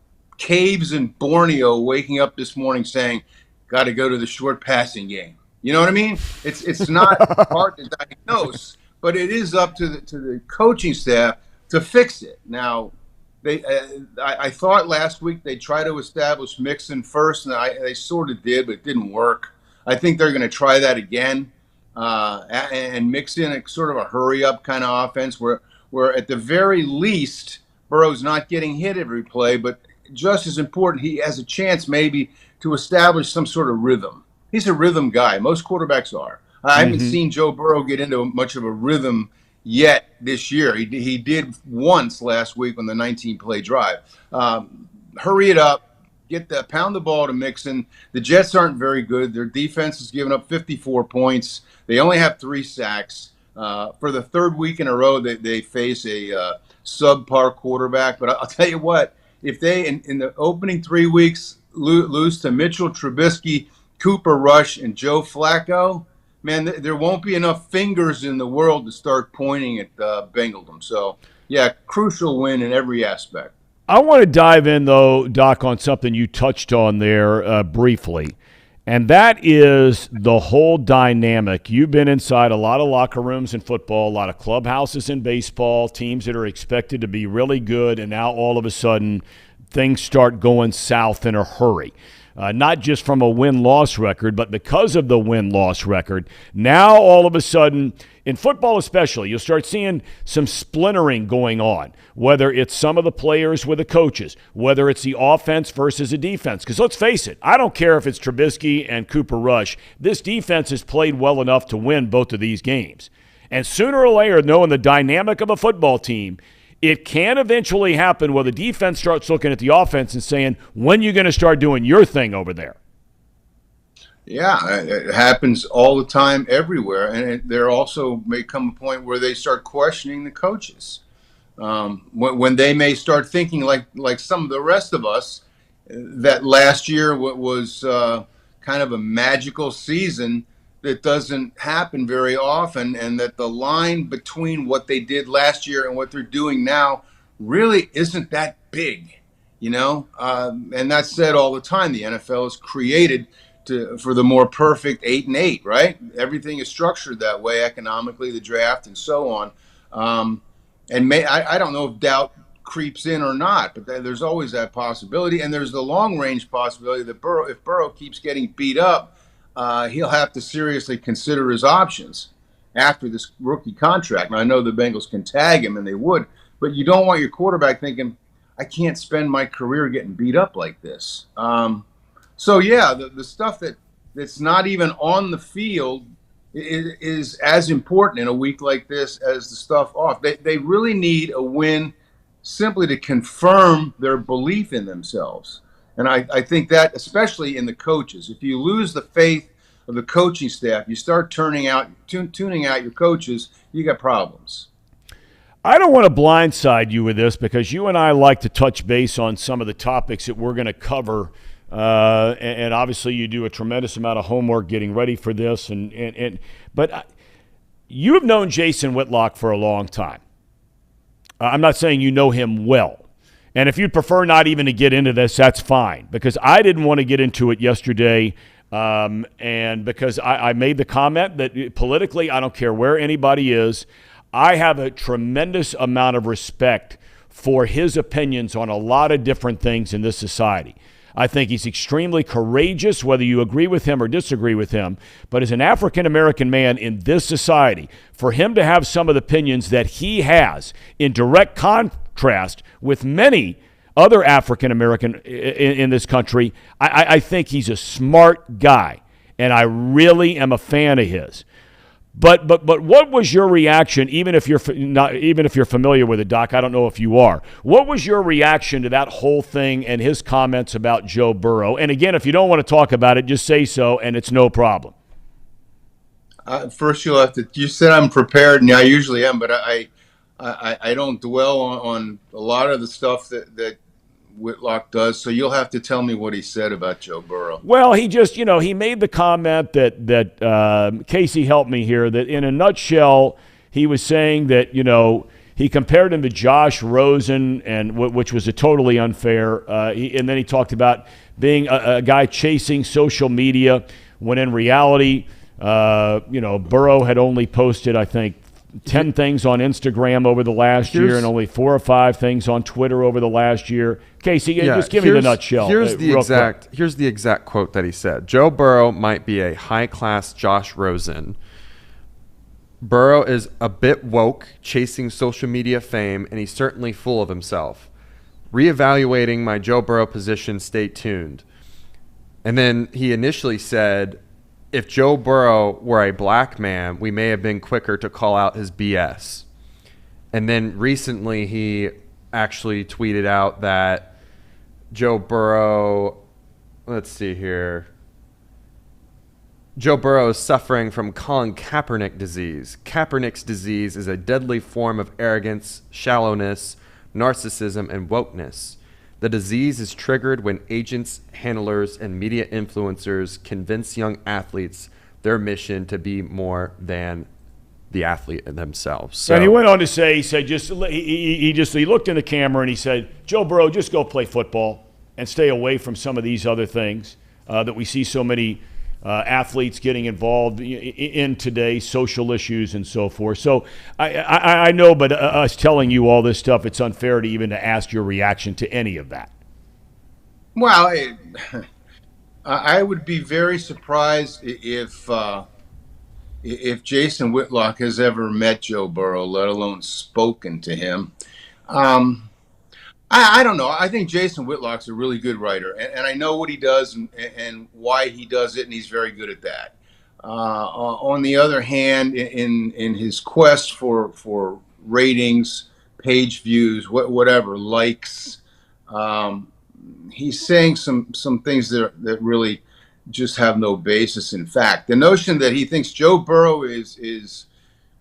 caves in Borneo waking up this morning saying, got to go to the short passing game. You know what I mean? It's not hard to diagnose, but it is up to the coaching staff to fix it. Now, I thought last week they tried to establish Mixon first, and they sort of did, but it didn't work. I think they're going to try that again and mix in a sort of a hurry-up kind of offense where at the very least Burrow's not getting hit every play, but just as important, he has a chance maybe to establish some sort of rhythm. He's a rhythm guy. Most quarterbacks are. I haven't seen Joe Burrow get into much of a rhythm yet this year. He did once last week on the 19-play drive. Hurry it up. Pound the ball to Mixon. The Jets aren't very good. Their defense has given up 54 points. They only have 3 sacks. For the third week in a row, they face a subpar quarterback. But I'll tell you what, if they, in the opening 3 weeks, lose to Mitchell Trubisky, Cooper Rush, and Joe Flacco, man, there won't be enough fingers in the world to start pointing at Bengaldom. So, yeah, crucial win in every aspect. I want to dive in, though, Doc, on something you touched on there briefly, and that is the whole dynamic. You've been inside a lot of locker rooms in football, a lot of clubhouses in baseball, teams that are expected to be really good, and now all of a sudden things start going south in a hurry. Not just from a win-loss record, but because of the win-loss record. Now, all of a sudden, in football especially, you'll start seeing some splintering going on, whether it's some of the players with the coaches, whether it's the offense versus the defense. Because let's face it, I don't care if it's Trubisky and Cooper Rush. This defense has played well enough to win both of these games. And sooner or later, knowing the dynamic of a football team, it can eventually happen where the defense starts looking at the offense and saying, when are you going to start doing your thing over there? Yeah, it happens all the time everywhere. And there also may come a point where they start questioning the coaches. When they may start thinking like some of the rest of us, that last year was kind of a magical season that doesn't happen very often, and that the line between what they did last year and what they're doing now really isn't that big, you know? And that's said all the time. The NFL is created for the more perfect 8-8, right? Everything is structured that way economically, the draft and so on. I don't know if doubt creeps in or not, but there's always that possibility. And there's the long-range possibility that if Burrow keeps getting beat up, he'll have to seriously consider his options after this rookie contract. And I know the Bengals can tag him, and they would, but you don't want your quarterback thinking, I can't spend my career getting beat up like this. So, yeah, the stuff that's not even on the field is as important in a week like this as the stuff off. They really need a win simply to confirm their belief in themselves. And I think that, especially in the coaches, if you lose the faith of the coaching staff, you start tuning out your coaches, you got problems. I don't want to blindside you with this because you and I like to touch base on some of the topics that we're going to cover. And obviously you do a tremendous amount of homework getting ready for this. But you have known Jason Whitlock for a long time. I'm not saying you know him well. And if you'd prefer not even to get into this, that's fine, because I didn't want to get into it yesterday, and because I made the comment that politically I don't care where anybody is. I have a tremendous amount of respect for his opinions on a lot of different things in this society. I think he's extremely courageous, whether you agree with him or disagree with him. But as an African-American man in this society, for him to have some of the opinions that he has in direct contrast with many other African-American in this country, I think he's a smart guy, and I really am a fan of his. But what was your reaction, even if you're familiar with it, Doc? I don't know if you are. What was your reaction to that whole thing and his comments about Joe Burrow? And again, if you don't want to talk about it, just say so, and it's no problem. First, you'll have to. You said I'm prepared, and I usually am, but I don't dwell on a lot of the stuff that Whitlock does, so you'll have to tell me what he said about Joe Burrow. Well, he just, he made the comment that Casey helped me here, that in a nutshell, he was saying that, he compared him to Josh Rosen, and which was a totally unfair. And then he talked about being a guy chasing social media when in reality, Burrow had only posted, I think, 10 things on Instagram over the last year and only 4 or 5 things on Twitter over the last year. Casey, just give me the nutshell. Here's the exact quote that he said. Joe Burrow might be a high-class Josh Rosen. Burrow is a bit woke, chasing social media fame, and he's certainly full of himself. Reevaluating my Joe Burrow position, stay tuned. And then he initially said, if Joe Burrow were a black man, we may have been quicker to call out his BS. And then recently he actually tweeted out that Joe Burrow, let's see here, Joe Burrow is suffering from Colin Kaepernick disease. Kaepernick's disease is a deadly form of arrogance, shallowness, narcissism, and wokeness. The disease is triggered when agents, handlers, and media influencers convince young athletes their mission to be more than the athlete themselves. So, and he went on to say, he said, he looked in the camera and he said, Joe Burrow, just go play football and stay away from some of these other things that we see so many athletes getting involved in today, social issues and so forth. So I know, but us telling you all this stuff, it's unfair to even to ask your reaction to any of that. Well, I would be very surprised if Jason Whitlock has ever met Joe Burrow, let alone spoken to him. I don't know. I think Jason Whitlock's a really good writer, and I know what he does and why he does it, and he's very good at that. On the other hand, in his quest for ratings, page views, whatever, likes, he's saying some things that really just have no basis in fact. The notion that he thinks Joe Burrow is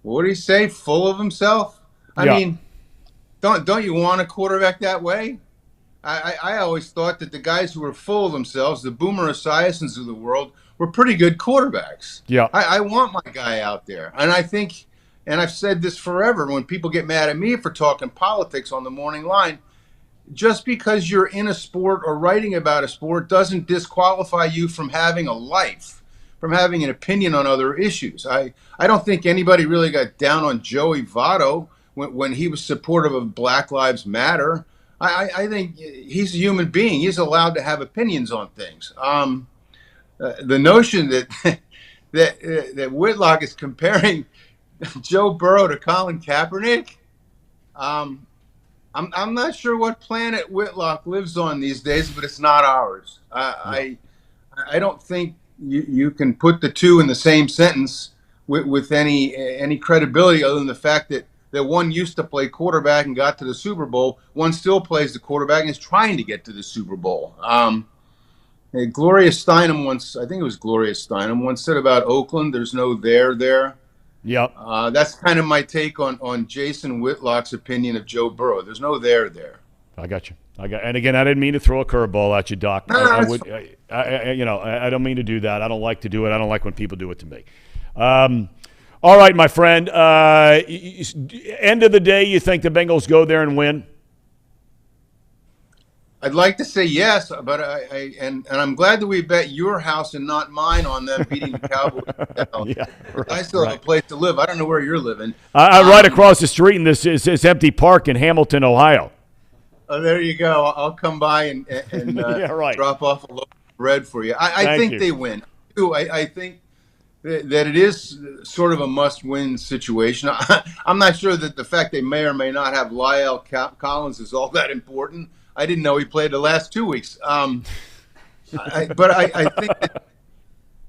what did he say, full of himself? I mean, don't you want a quarterback that way? I always thought that the guys who were full of themselves, the Boomer Esiasons of the world, were pretty good quarterbacks. Yeah, I want my guy out there, and I think, and I've said this forever. When people get mad at me for talking politics on the morning line, just because you're in a sport or writing about a sport doesn't disqualify you from having a life, from having an opinion on other issues. I don't think anybody really got down on Joey Votto when he was supportive of Black Lives Matter. I think he's a human being. He's allowed to have opinions on things. The notion that that Whitlock is comparing Joe Burrow to Colin Kaepernick, I'm not sure what planet Whitlock lives on these days, but it's not ours. I don't think you can put the two in the same sentence with any credibility, other than the fact that one used to play quarterback and got to the Super Bowl. One still plays the quarterback and is trying to get to the Super Bowl. Gloria Steinem once, I think it was Gloria Steinem, once said about Oakland, there's no there. Yep. That's kind of my take on Jason Whitlock's opinion of Joe Burrow. There's no there. I got you. And again, I didn't mean to throw a curveball at you, Doc. I don't mean to do that. I don't like to do it. I don't like when people do it to me. All right, my friend. End of the day, you think the Bengals go there and win? I'd like to say yes, but I'm glad that we bet your house and not mine on them beating the Cowboys. Yeah, right, I still have a place to live. I don't know where you're living. I'm right across the street in this empty park in Hamilton, Ohio. Oh, there you go. I'll come by and drop off a loaf of bread for you. I think they win. I think that it is sort of a must-win situation. I'm not sure that the fact they may or may not have Lyle Collins is all that important. I didn't know he played the last 2 weeks. But I think that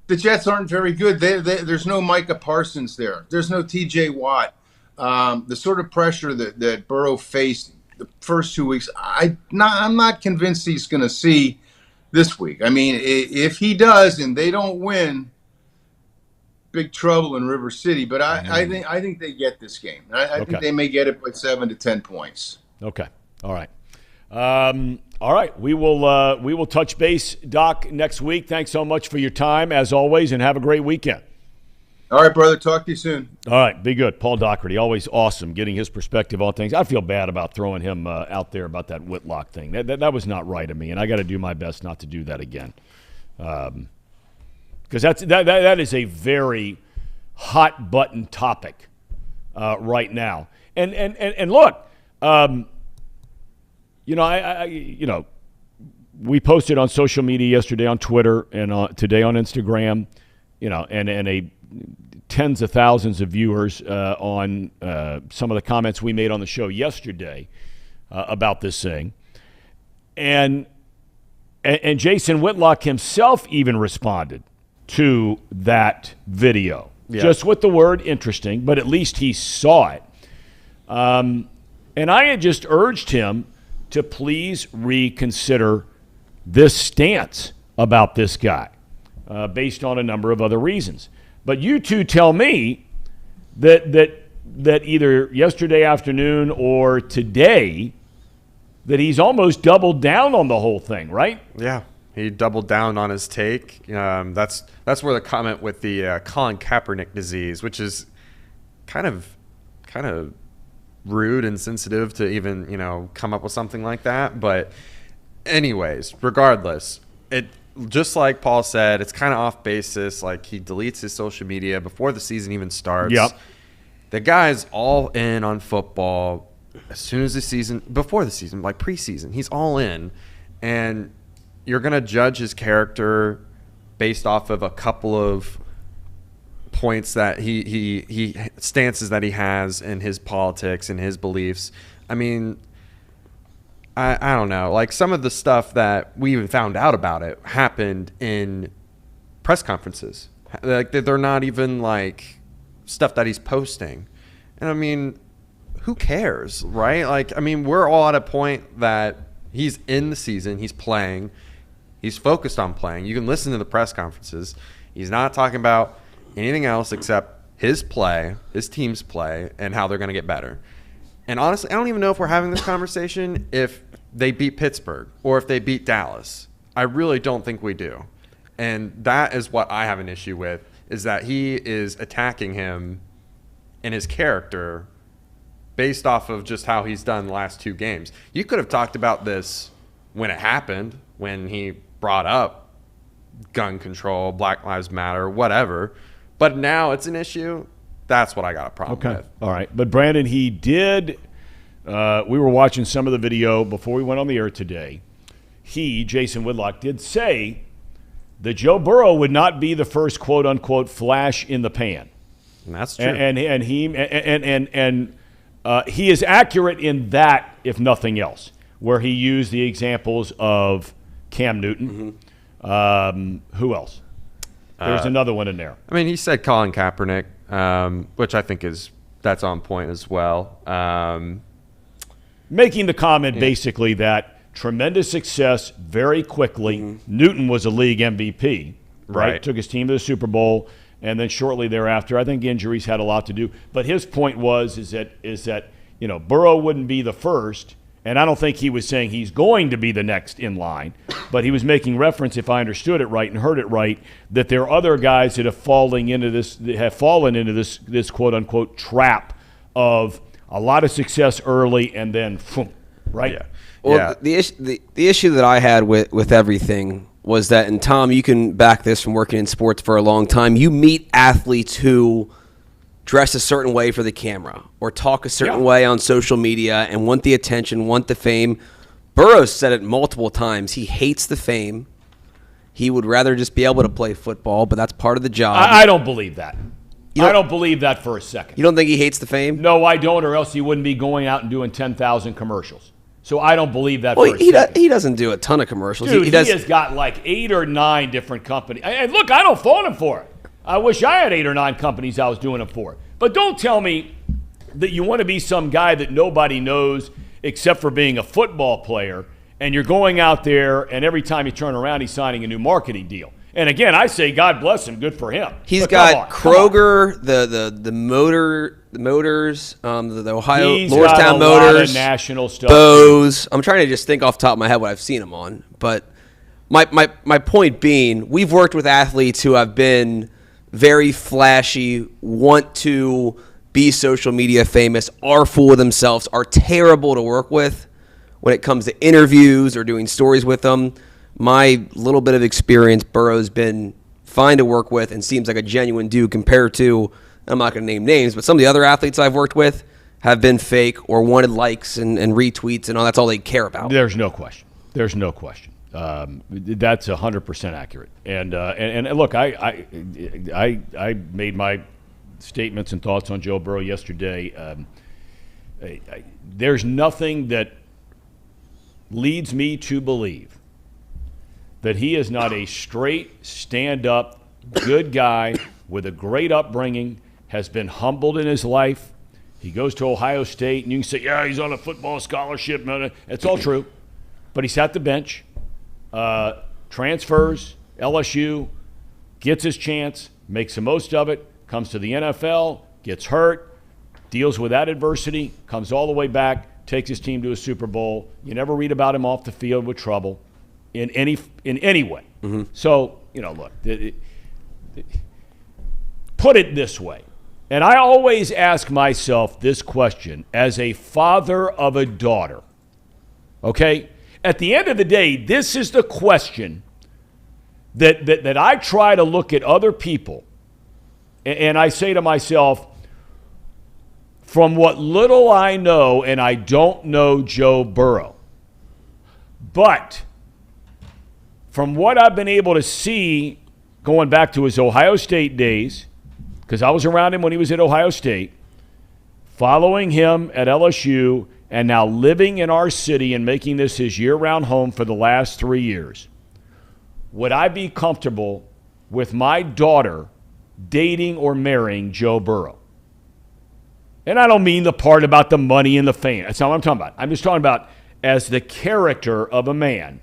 the Jets aren't very good. There's no Micah Parsons there. There's no T.J. Watt. The sort of pressure that Burrow faced the first 2 weeks, I'm not convinced he's going to see this week. I mean, if he does and they don't win, big trouble in River City. But I think they get this game. I think they may get it by 7 to 10 points. Okay. All right. All right. We will touch base, Doc, next week. Thanks so much for your time, as always, and have a great weekend. All right, brother. Talk to you soon. All right, be good. Paul Daugherty, always awesome, getting his perspective on things. I feel bad about throwing him out there about that Whitlock thing. That was not right of me, and I got to do my best not to do that again. Because that is a very hot button topic right now. And look, we posted on social media yesterday on Twitter and today on Instagram, and tens of thousands of viewers on some of the comments we made on the show yesterday about this thing. And Jason Whitlock himself even responded to that video, just with the word interesting, but at least he saw it. And I had just urged him to please reconsider this stance about this guy based on a number of other reasons. But you two tell me that either yesterday afternoon or today that he's almost doubled down on the whole thing, right? Yeah, he doubled down on his take. That's where the comment with the Colin Kaepernick disease, which is kind of rude and sensitive to even come up with something like that. But anyways, regardless, it. Just like Paul said, it's kind of off basis. Like, he deletes his social media before the season even starts. Yep. The guy's all in on football as soon as before the season, like preseason. He's all in. And you're going to judge his character based off of a couple of points that he stances that he has in his politics and his beliefs. I mean, I don't know. Like, some of the stuff that we even found out about it happened in press conferences. Like, they're not even like stuff that he's posting. And I mean, who cares, right? Like, I mean, we're all at a point that he's in the season, he's playing, he's focused on playing. You can listen to the press conferences. He's not talking about anything else except his play, his team's play, and how they're going to get better. And honestly, I don't even know if we're having this conversation if they beat Pittsburgh or if they beat Dallas. I really don't think we do. And that is what I have an issue with, is that he is attacking him and his character based off of just how he's done the last two games. You could have talked about this when it happened, when he brought up gun control, Black Lives Matter, whatever. But now it's an issue. That's what I got a problem with. All right. But Brandon, he did we were watching some of the video before we went on the air today. Jason Whitlock, did say that Joe Burrow would not be the first quote unquote flash in the pan. And that's true. And he is accurate in that, if nothing else, where he used the examples of Cam Newton. Mm-hmm. Who else? There's another one in there. I mean, he said Colin Kaepernick, which I think that's on point as well. Making the comment basically that tremendous success very quickly. Mm-hmm. Newton was a league MVP, right? Took his team to the Super Bowl, and then shortly thereafter, I think injuries had a lot to do. But his point is that Burrow wouldn't be the first, and I don't think he was saying he's going to be the next in line, but he was making reference, if I understood it right and heard it right, that there are other guys that have fallen into this quote unquote trap of a lot of success early and then right? Yeah. Well, the issue that I had with everything was that, and Thom, you can back this from working in sports for a long time, you meet athletes who dress a certain way for the camera or talk a certain way on social media and want the attention, want the fame. Burrow said it multiple times. He hates the fame. He would rather just be able to play football, but that's part of the job. I don't believe that. I don't believe that for a second. You don't think he hates the fame? No, I don't, or else he wouldn't be going out and doing 10,000 commercials. So I don't believe that for a second. He doesn't do a ton of commercials. Dude, he has got like 8 or 9 different companies. And look, I don't fault him for it. I wish I had 8 or 9 companies I was doing it for. But don't tell me that you want to be some guy that nobody knows except for being a football player, and you're going out there, and every time you turn around, he's signing a new marketing deal. And again, I say God bless him. Good for him. He's got Kroger, the motors, the Ohio Lordstown Motors, national stuff. Bose. I'm trying to just think off the top of my head what I've seen him on. But my point being, we've worked with athletes who have been very flashy, want to be social media famous, are full of themselves, are terrible to work with when it comes to interviews or doing stories with them. My little bit of experience, Burrow's been fine to work with and seems like a genuine dude compared to, I'm not going to name names, but some of the other athletes I've worked with have been fake or wanted likes and retweets and all. That's all they care about. There's no question. There's no question. That's 100% accurate. And look, I made my statements and thoughts on Joe Burrow yesterday. There's nothing that leads me to believe that he is not a straight, stand-up, good guy with a great upbringing, has been humbled in his life. He goes to Ohio State, and you can say, yeah, he's on a football scholarship. It's all true. But he sat the bench, transfers, LSU, gets his chance, makes the most of it, comes to the NFL, gets hurt, deals with that adversity, comes all the way back, takes his team to a Super Bowl. You never read about him off the field with trouble in any way. Mm-hmm. So, look, put it this way. And I always ask myself this question as a father of a daughter. Okay? At the end of the day, this is the question that I try to look at other people, and I say to myself, from what little I know, and I don't know Joe Burrow, but from what I've been able to see going back to his Ohio State days, because I was around him when he was at Ohio State, following him at LSU, and now living in our city and making this his year-round home for the last 3 years, would I be comfortable with my daughter dating or marrying Joe Burrow? And I don't mean the part about the money and the fame. That's not what I'm talking about. I'm just talking about as the character of a man,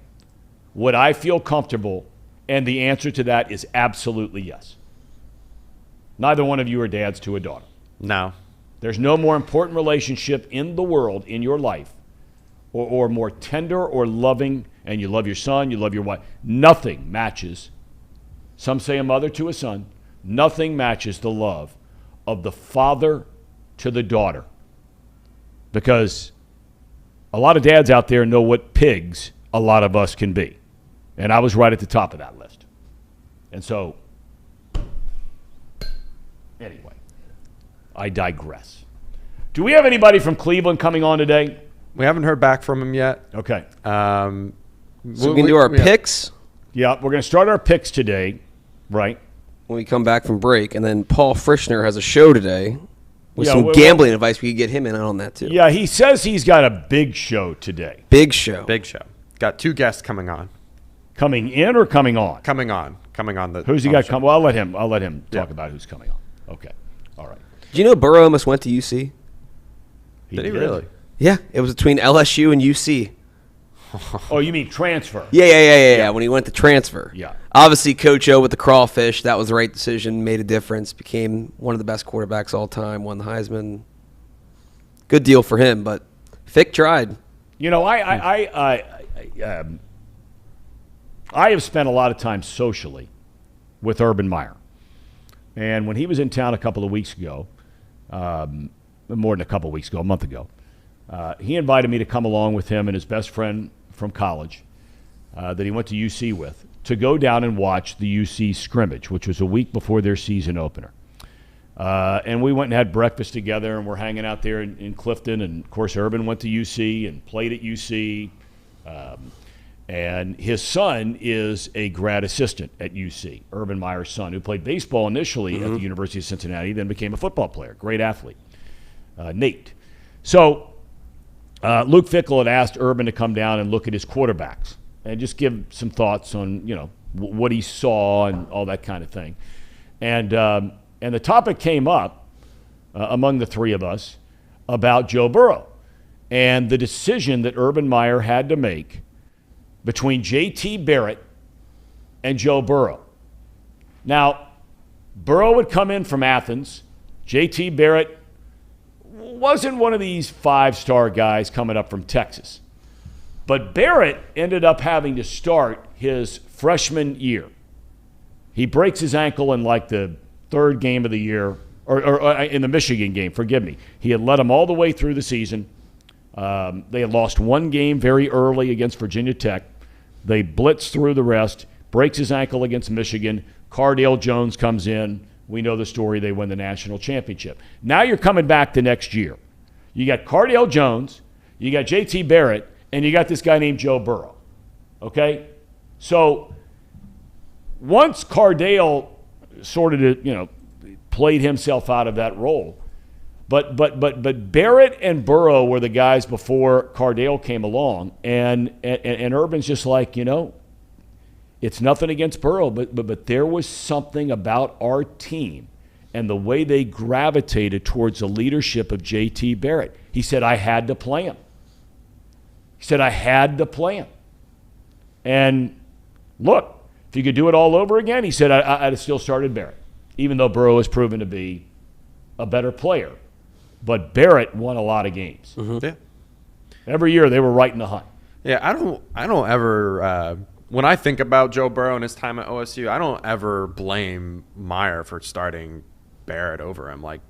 would I feel comfortable? And the answer to that is absolutely yes. Neither one of you are dads to a daughter. No. There's no more important relationship in the world, in your life, or more tender or loving, and you love your son, you love your wife. Nothing matches, some say a mother to a son, nothing matches the love of the father to the daughter. Because a lot of dads out there know what pigs a lot of us can be. And I was right at the top of that list. And so, anyway, I digress. Do we have anybody from Cleveland coming on today? We haven't heard back from him yet. Okay. So we can do our picks? Yeah, we're going to start our picks today, right? When we come back from break. And then Paul Frischner has a show today with some gambling advice. We could get him in on that, too. Yeah, he says he's got a big show today. Big show. Big show. Got 2 guests coming on. Coming in or coming on? Coming on. Who's he got coming? Well, I'll let him talk about who's coming on. Okay. All right. Do you know Burrow almost went to UC? Did he really? Yeah, it was between LSU and UC. Oh, you mean transfer? Yeah. When he went to transfer. Yeah. Obviously, Coach O with the crawfish, that was the right decision, made a difference, became one of the best quarterbacks all time, won the Heisman. Good deal for him, but Fick tried. I have spent a lot of time socially with Urban Meyer. And when he was in town a couple of weeks ago, more than a couple of weeks ago, a month ago, he invited me to come along with him and his best friend from college that he went to UC with to go down and watch the UC scrimmage, which was a week before their season opener. And we went and had breakfast together, and we're hanging out there in Clifton. And, of course, Urban went to UC and played at UC. And his son is a grad assistant at UC, Urban Meyer's son, who played baseball initially at the University of Cincinnati, then became a football player, great athlete, Nate. So Luke Fickell had asked Urban to come down and look at his quarterbacks and just give some thoughts on, what he saw and all that kind of thing. And the topic came up among the three of us about Joe Burrow and the decision that Urban Meyer had to make between J.T. Barrett and Joe Burrow. Now, Burrow would come in from Athens. J.T. Barrett wasn't one of these 5-star guys coming up from Texas. But Barrett ended up having to start his freshman year. He breaks his ankle in like the third game of the year, or in the Michigan game, forgive me. He had led them all the way through the season. They had lost one game very early against Virginia Tech. They blitz through the rest, breaks his ankle against Michigan. Cardale Jones comes in. We know the story. They win the national championship. Now you're coming back to next year. You got Cardale Jones, you got JT Barrett, and you got this guy named Joe Burrow. Okay? So once Cardale sort of, played himself out of that role, but Barrett and Burrow were the guys before Cardale came along, and Urban's just like, it's nothing against Burrow, but there was something about our team and the way they gravitated towards the leadership of J.T. Barrett. He said, I had to play him. And look, if you could do it all over again, he said, I'd have still started Barrett, even though Burrow has proven to be a better player. But Barrett won a lot of games. Mm-hmm. Yeah. Every year they were right in the hunt. Yeah, I don't ever when I think about Joe Burrow and his time at OSU, I don't ever blame Meyer for starting Barrett over him. Like,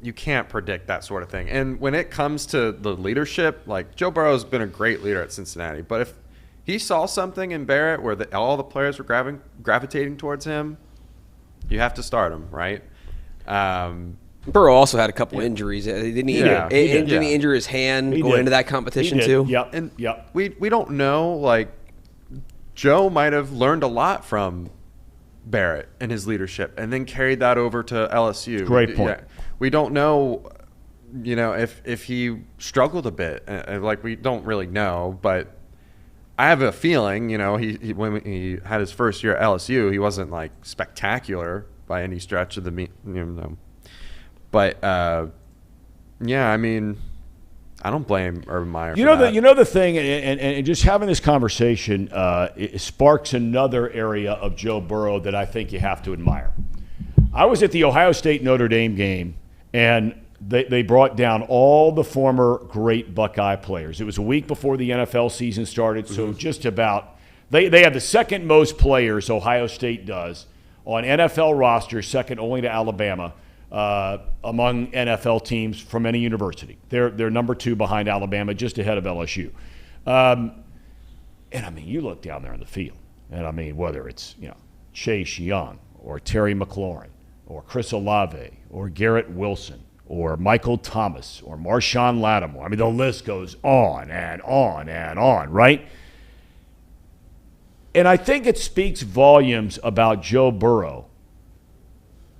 you can't predict that sort of thing. And when it comes to the leadership, like, Joe Burrow's been a great leader at Cincinnati. But if he saw something in Barrett where all the players were gravitating towards him, you have to start him, right? Burrow also had a couple injuries. Didn't he injure his hand going into that competition too? Yep. We don't know. Like, Joe might have learned a lot from Barrett and his leadership, and then carried that over to LSU. Great point. Yeah, we don't know, if he struggled a bit. Like, we don't really know, but I have a feeling, he when he had his first year at LSU, he wasn't like spectacular by any stretch of the But yeah, I mean, I don't blame Urban Meyer. The thing, and just having this conversation, it sparks another area of Joe Burrow that I think you have to admire. I was at the Ohio State Notre Dame game, and they brought down all the former great Buckeye players. It was a week before the NFL season started, so just about they have the second most players Ohio State does on NFL rosters, second only to Alabama. Among NFL teams from any university. They're number 2 behind Alabama, just ahead of LSU. And I mean, you look down there in the field, and I mean, whether it's, Chase Young or Terry McLaurin or Chris Olave or Garrett Wilson or Michael Thomas or Marshawn Lattimore. I mean, the list goes on and on and on, right? And I think it speaks volumes about Joe Burrow.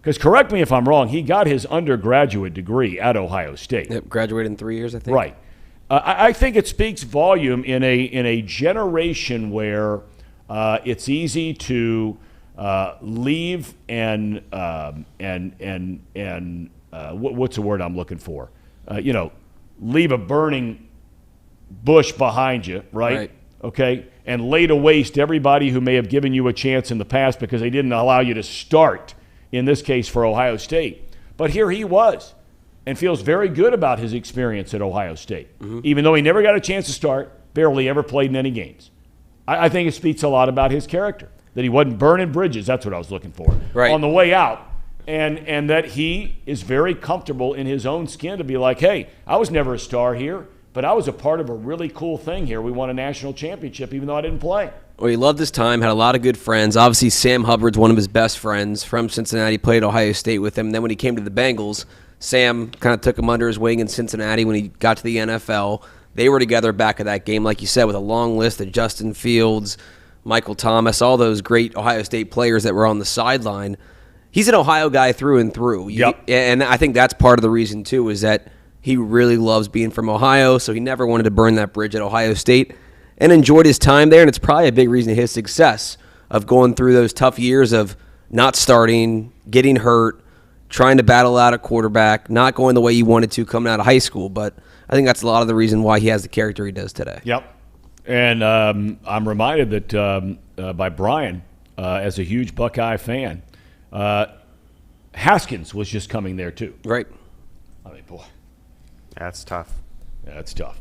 Because correct me if I'm wrong, he got his undergraduate degree at Ohio State. Yep, graduated in 3 years, I think. Right. I think it speaks volume in a generation where it's easy to leave and what's the word I'm looking for? Leave a burning bush behind you, right? Okay, and lay to waste everybody who may have given you a chance in the past because they didn't allow you to start. In this case for Ohio State. But here he was and feels very good about his experience at Ohio State. Even though he never got a chance to start, barely ever played in any games. I think it speaks a lot about his character, that he wasn't burning bridges, that's what I was looking for, on the way out. And that he is very comfortable in his own skin to be like, hey, I was never a star here, but I was a part of a really cool thing here. We won a national championship even though I didn't play. Well, he loved his time, had a lot of good friends. Obviously, Sam Hubbard's one of his best friends from Cincinnati, played Ohio State with him. And then when he came to the Bengals, Sam kind of took him under his wing in Cincinnati when he got to the NFL. They were together back at that game, like you said, with a long list of Justin Fields, Michael Thomas, all those great Ohio State players that were on the sideline. He's an Ohio guy through and through. Yep. And I think that's part of the reason, too, is that he really loves being from Ohio, so he never wanted to burn that bridge at Ohio State. And enjoyed his time there, and it's probably a big reason to his success of going through those tough years of not starting, getting hurt, trying to battle out a quarterback, not going the way you wanted to coming out of high school. But I think that's a lot of the reason why he has the character he does today. Yep. And I'm reminded that by Brian, as a huge Buckeye fan, Haskins was just coming there too. Right. I mean, boy. That's tough. Yeah, that's tough.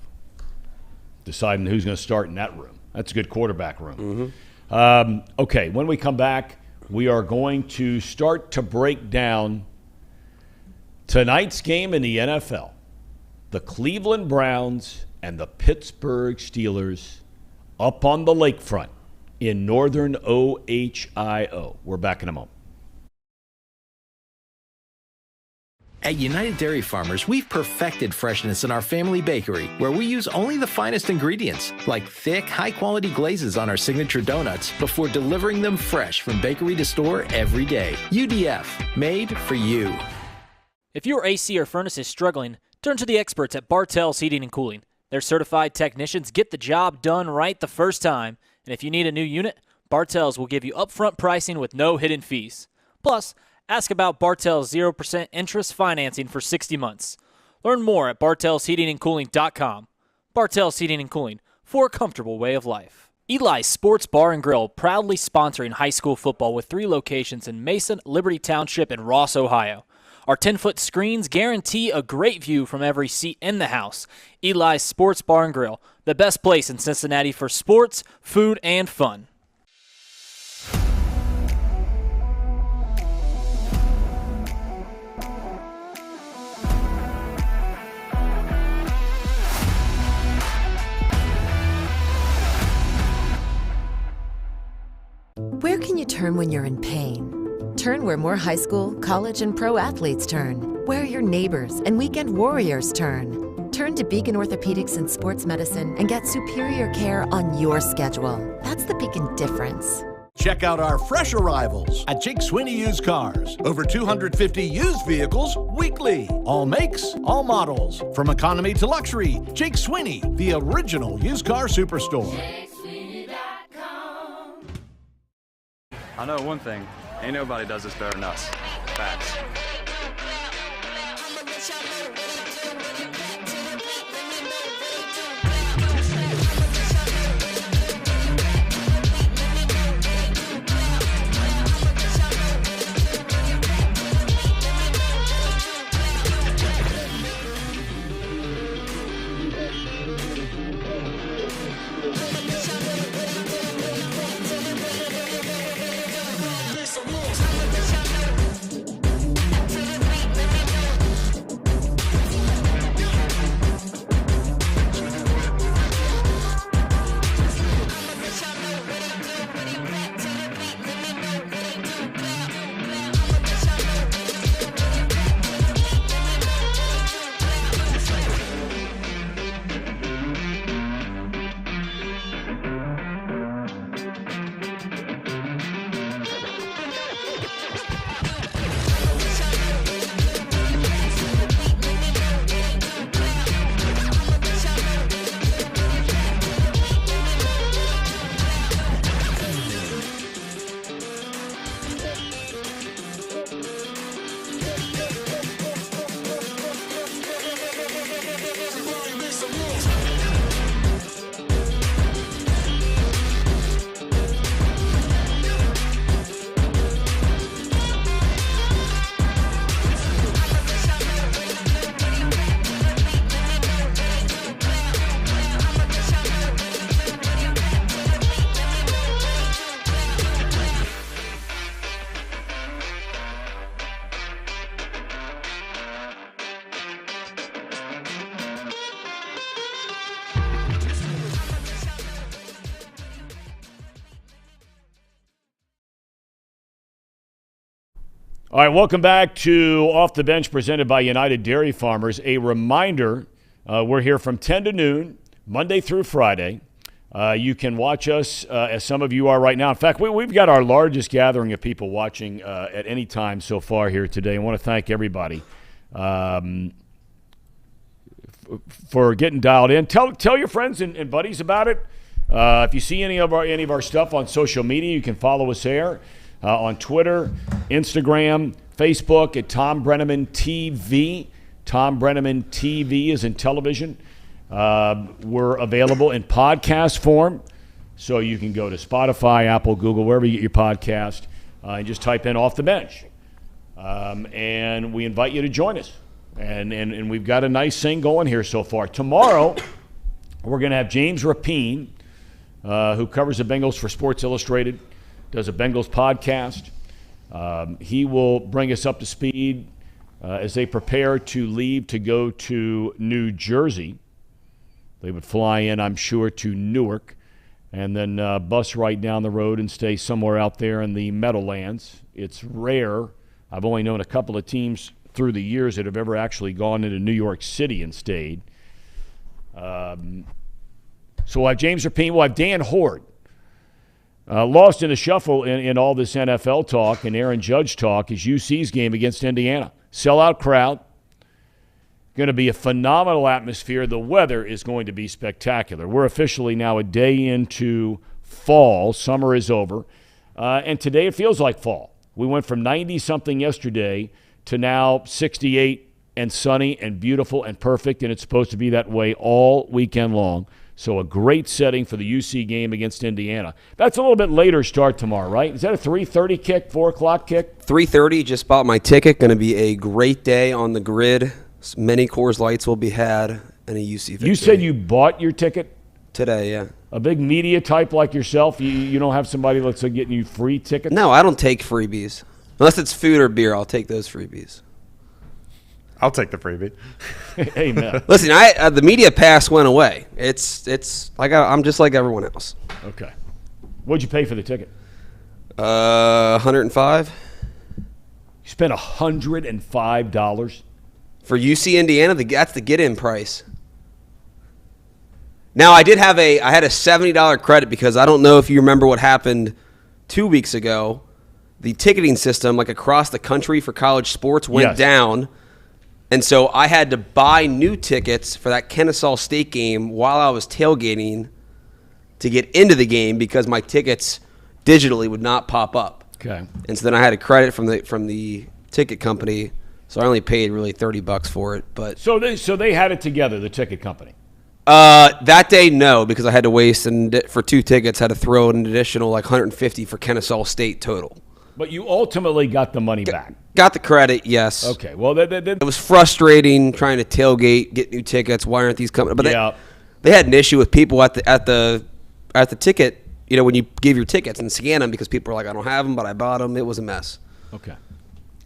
Deciding who's going to start in that room. That's a good quarterback room. Okay, when we come back, we are going to start to break down tonight's game in the NFL. The Cleveland Browns and the Pittsburgh Steelers up on the lakefront in northern Ohio. We're back in a moment. At United Dairy Farmers, we've perfected freshness in our family bakery, where we use only the finest ingredients, like thick, high-quality glazes on our signature donuts, before delivering them fresh from bakery to store every day. UDF, made for you. If your AC or furnace is struggling, turn to the experts at Bartell's Heating and Cooling. Their certified technicians get the job done right the first time, and if you need a new unit, Bartell's will give you upfront pricing with no hidden fees. Plus, ask about Bartell's 0% interest financing for 60 months. Learn more at bartellsheatingandcooling.com. Bartell's Heating and Cooling, for a comfortable way of life. Eli's Sports Bar and Grill, proudly sponsoring high school football with 3 locations in Mason, Liberty Township, and Ross, Ohio. Our 10-foot screens guarantee a great view from every seat in the house. Eli's Sports Bar and Grill, the best place in Cincinnati for sports, food, and fun. Where can you turn when you're in pain? Turn where more high school, college, and pro athletes turn. Where your neighbors and weekend warriors turn. Turn to Beacon Orthopedics and Sports Medicine and get superior care on your schedule. That's the Beacon difference. Check out our fresh arrivals at Jake Sweeney Used Cars. Over 250 used vehicles weekly. All makes, all models. From economy to luxury, Jake Sweeney, the original used car superstore. I know one thing. Ain't nobody does this better than us. Facts. All right, welcome back to Off the Bench presented by United Dairy Farmers. A reminder, we're here from 10 to noon, Monday through Friday. You can watch us as some of you are right now. In fact, we've got our largest gathering of people watching at any time so far here today. I want to thank everybody for getting dialed in. Tell your friends and buddies about it. If you see any of our stuff on social media, you can follow us there. On Twitter, Instagram, Facebook at Thom Brennaman TV. Thom Brennaman TV is in television. We're available in podcast form, so you can go to Spotify, Apple, Google, wherever you get your podcast, and just type in Off the Bench. And we invite you to join us. And we've got a nice thing going here so far. Tomorrow, we're going to have James Rapine, who covers the Bengals for Sports Illustrated, does a Bengals podcast. He will bring us up to speed as they prepare to leave to go to New Jersey. They would fly in, I'm sure, to Newark and then bus right down the road and stay somewhere out there in the Meadowlands. It's rare. I've only known a couple of teams through the years that have ever actually gone into New York City and stayed. So we'll have James Rapine. We'll have Dan Horde. Lost in the shuffle in all this NFL talk and Aaron Judge talk is UC's game against Indiana. Sellout crowd. Going to be a phenomenal atmosphere. The weather is going to be spectacular. We're officially now a day into fall. Summer is over. And today it feels like fall. We went from 90-something yesterday to now 68 and sunny and beautiful and perfect, and it's supposed to be that way all weekend long. So a great setting for the UC game against Indiana. That's a little bit later start tomorrow, right? Is that a 3:30 kick, 4 o'clock kick? 3:30, just bought my ticket. Going to be a great day on the grid. Many Coors Lights will be had and a UC victory. You said you bought your ticket? Today, yeah. A big media type like yourself? You don't have somebody that's getting you free tickets? No, I don't take freebies. Unless it's food or beer, I'll take those freebies. I'll take the freebie. Amen. Listen, the media pass went away. I'm just like everyone else. Okay. What'd you pay for the ticket? $105. You spent $105 for UC Indiana. That's the get-in price. Now I had a $70 credit because I don't know if you remember what happened 2 weeks ago. The ticketing system, like across the country for college sports, went down. And so I had to buy new tickets for that Kennesaw State game while I was tailgating to get into the game because my tickets digitally would not pop up. Okay. And so then I had a credit from the ticket company, so I only paid really $30 for it. But so they had it together, the ticket company. That day, no, because I had to waste for 2 tickets. Had to throw an additional like $150 for Kennesaw State total. But you ultimately got the money back. Got the credit, yes. Okay. Well, it was frustrating trying to tailgate, get new tickets. Why aren't these coming? But they had an issue with people at the ticket. You know, when you give your tickets and scan them because people were like, I don't have them, but I bought them. It was a mess. Okay.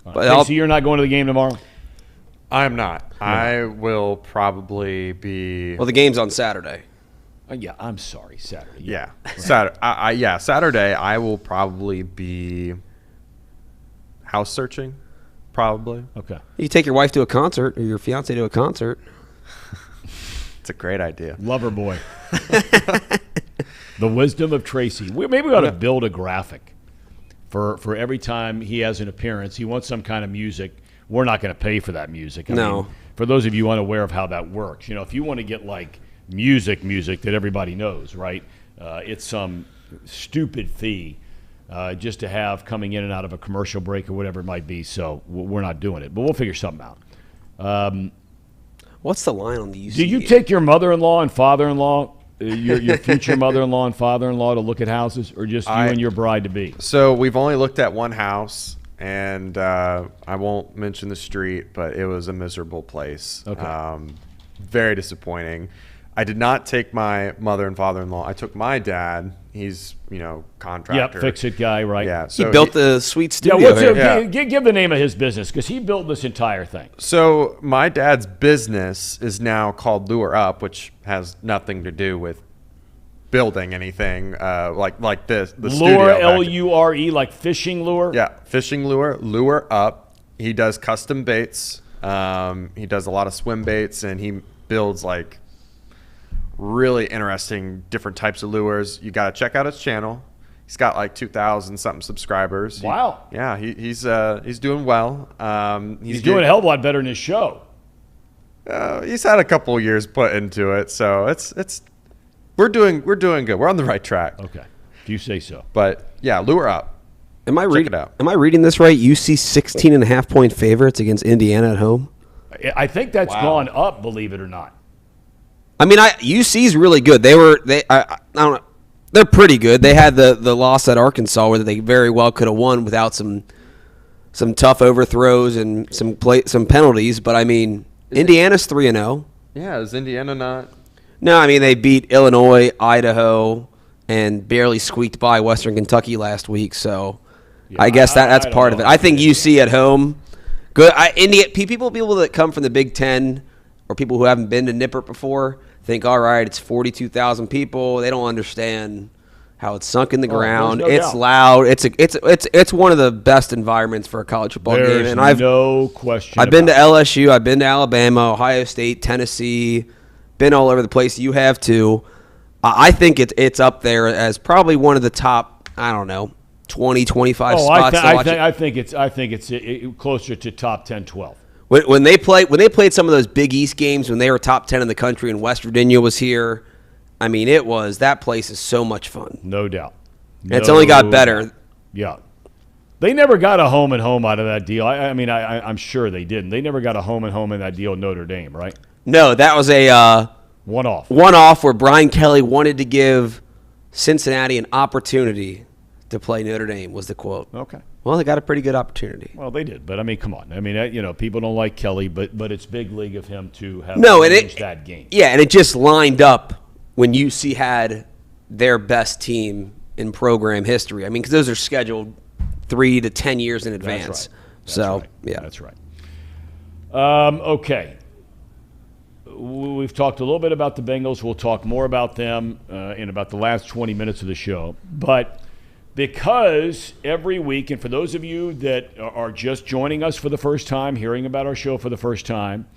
Right. So you're not going to the game tomorrow? I'm not. No. I will probably be. Well, the game's on Saturday. Yeah, I'm sorry, Saturday. Yeah, Saturday. Saturday I will probably be house searching, probably. Okay. You take your wife to a concert or your fiance to a concert. It's a great idea. Lover boy. The wisdom of Tracy. Maybe we ought to build a graphic for every time he has an appearance. He wants some kind of music. We're not going to pay for that music. I mean, for those of you unaware of how that works, if you want to get like music that everybody knows, right? It's some stupid fee just to have coming in and out of a commercial break or whatever it might be. So we're not doing it, but we'll figure something out. What's the line on the UC? Do you take your mother-in-law and father-in-law, your future mother-in-law and father-in-law to look at houses, or just you and your bride-to-be? So we've only looked at one house, and I won't mention the street, but it was a miserable place. Okay. Very disappointing. I did not take my mother and father-in-law. I took my dad. He's, contractor. Yep, fix-it guy, right? Yeah. So he built the sweet studio. Give the name of his business, because he built this entire thing. So my dad's business is now called Lure Up, which has nothing to do with building anything like this. The Lure, studio. Lure, like fishing lure? Yeah, fishing lure, Lure Up. He does custom baits. He does a lot of swim baits, and he builds like really interesting different types of lures. You got to check out his channel. He's got like 2,000 something subscribers. Wow. He's doing well. He's doing a hell of a lot better than his show. He's had a couple of years put into it, so we're doing good. We're on the right track. Okay, if you say so. But yeah, Lure Up. Check it out. Am I reading this right? UC 16.5-point favorites against Indiana at home. I think that's gone up, believe it or not. I mean, UC's really good. I don't know. They're pretty good. They had the loss at Arkansas where they very well could have won without some tough overthrows and some penalties. But I mean, Indiana's 3-0. Yeah, is Indiana not? No, I mean they beat Illinois, Idaho, and barely squeaked by Western Kentucky last week. So Yeah, I guess that's don't part of know. it. I think UC at home, good. People that come from the Big Ten or people who haven't been to Nippert before think, all right, it's 42,000 people. They don't understand how it's sunk in the ground. It's loud. It's one of the best environments for a college football game. And I've no question. I've been to LSU. I've been to Alabama, Ohio State, Tennessee. Been all over the place. You have too. I think it's up there as probably one of the top, I don't know, 20, 25 spots. I think it's closer to top 10, 12. When they played some of those Big East games when they were top 10 in the country and West Virginia was here, I mean, that place is so much fun. No doubt. It's only got better. Yeah. They never got a home and home out of that deal. I'm sure they didn't. They never got a home and home in that deal in Notre Dame, right? No, that was a one-off. One-off where Brian Kelly wanted to give Cincinnati an opportunity to play Notre Dame was the quote. Okay. Well, they got a pretty good opportunity. Well, they did, but come on. People don't like Kelly, but it's big league of him to have arranged that game. Yeah, and it just lined up when UC had their best team in program history. Because those are scheduled 3 to 10 years in advance. That's right. Yeah. That's right. Okay. We've talked a little bit about the Bengals. We'll talk more about them in about the last 20 minutes of the show. But because every week, and for those of you that are just joining us for the first time, hearing about our show for the first time,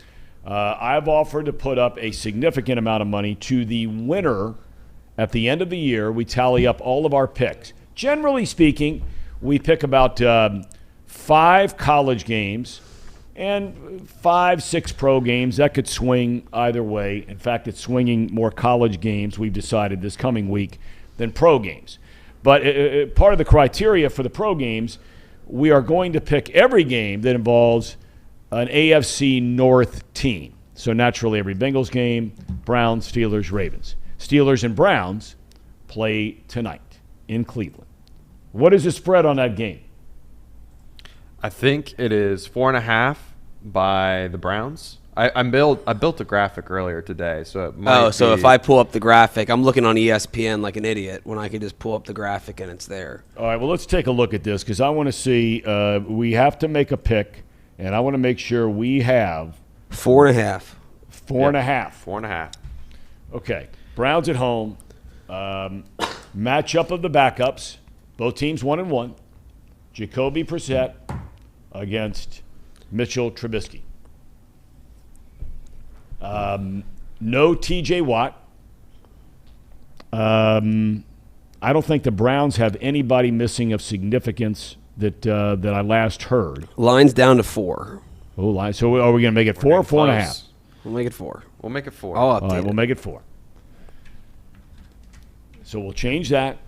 I've offered to put up a significant amount of money to the winner at the end of the year. We tally up all of our picks. Generally speaking, we pick about 5 college games and 5-6 pro games. That could swing either way. In fact, it's swinging more college games, we've decided, this coming week than pro games. But part of the criteria for the pro games, we are going to pick every game that involves an AFC North team. So naturally, every Bengals game, Browns, Steelers, Ravens. Steelers and Browns play tonight in Cleveland. What is the spread on that game? I think it is 4.5 by the Browns. I built a graphic earlier today, so it might so if I pull up the graphic, I'm looking on ESPN like an idiot when I could just pull up the graphic and it's there. All right, well, let's take a look at this because I want to see. We have to make a pick, and I want to make sure we have 4.5. 4.5. 4.5. Okay, Browns at home. Matchup of the backups. Both teams 1-1. Jacoby Brissett against Mitchell Trubisky. No T.J. Watt. I don't think the Browns have anybody missing of significance that I last heard. Line's down to 4. Oh, so are we going to make it 4 or 4.5? We'll make it 4. We'll make it 4. All right, we'll make it 4. So we'll change that.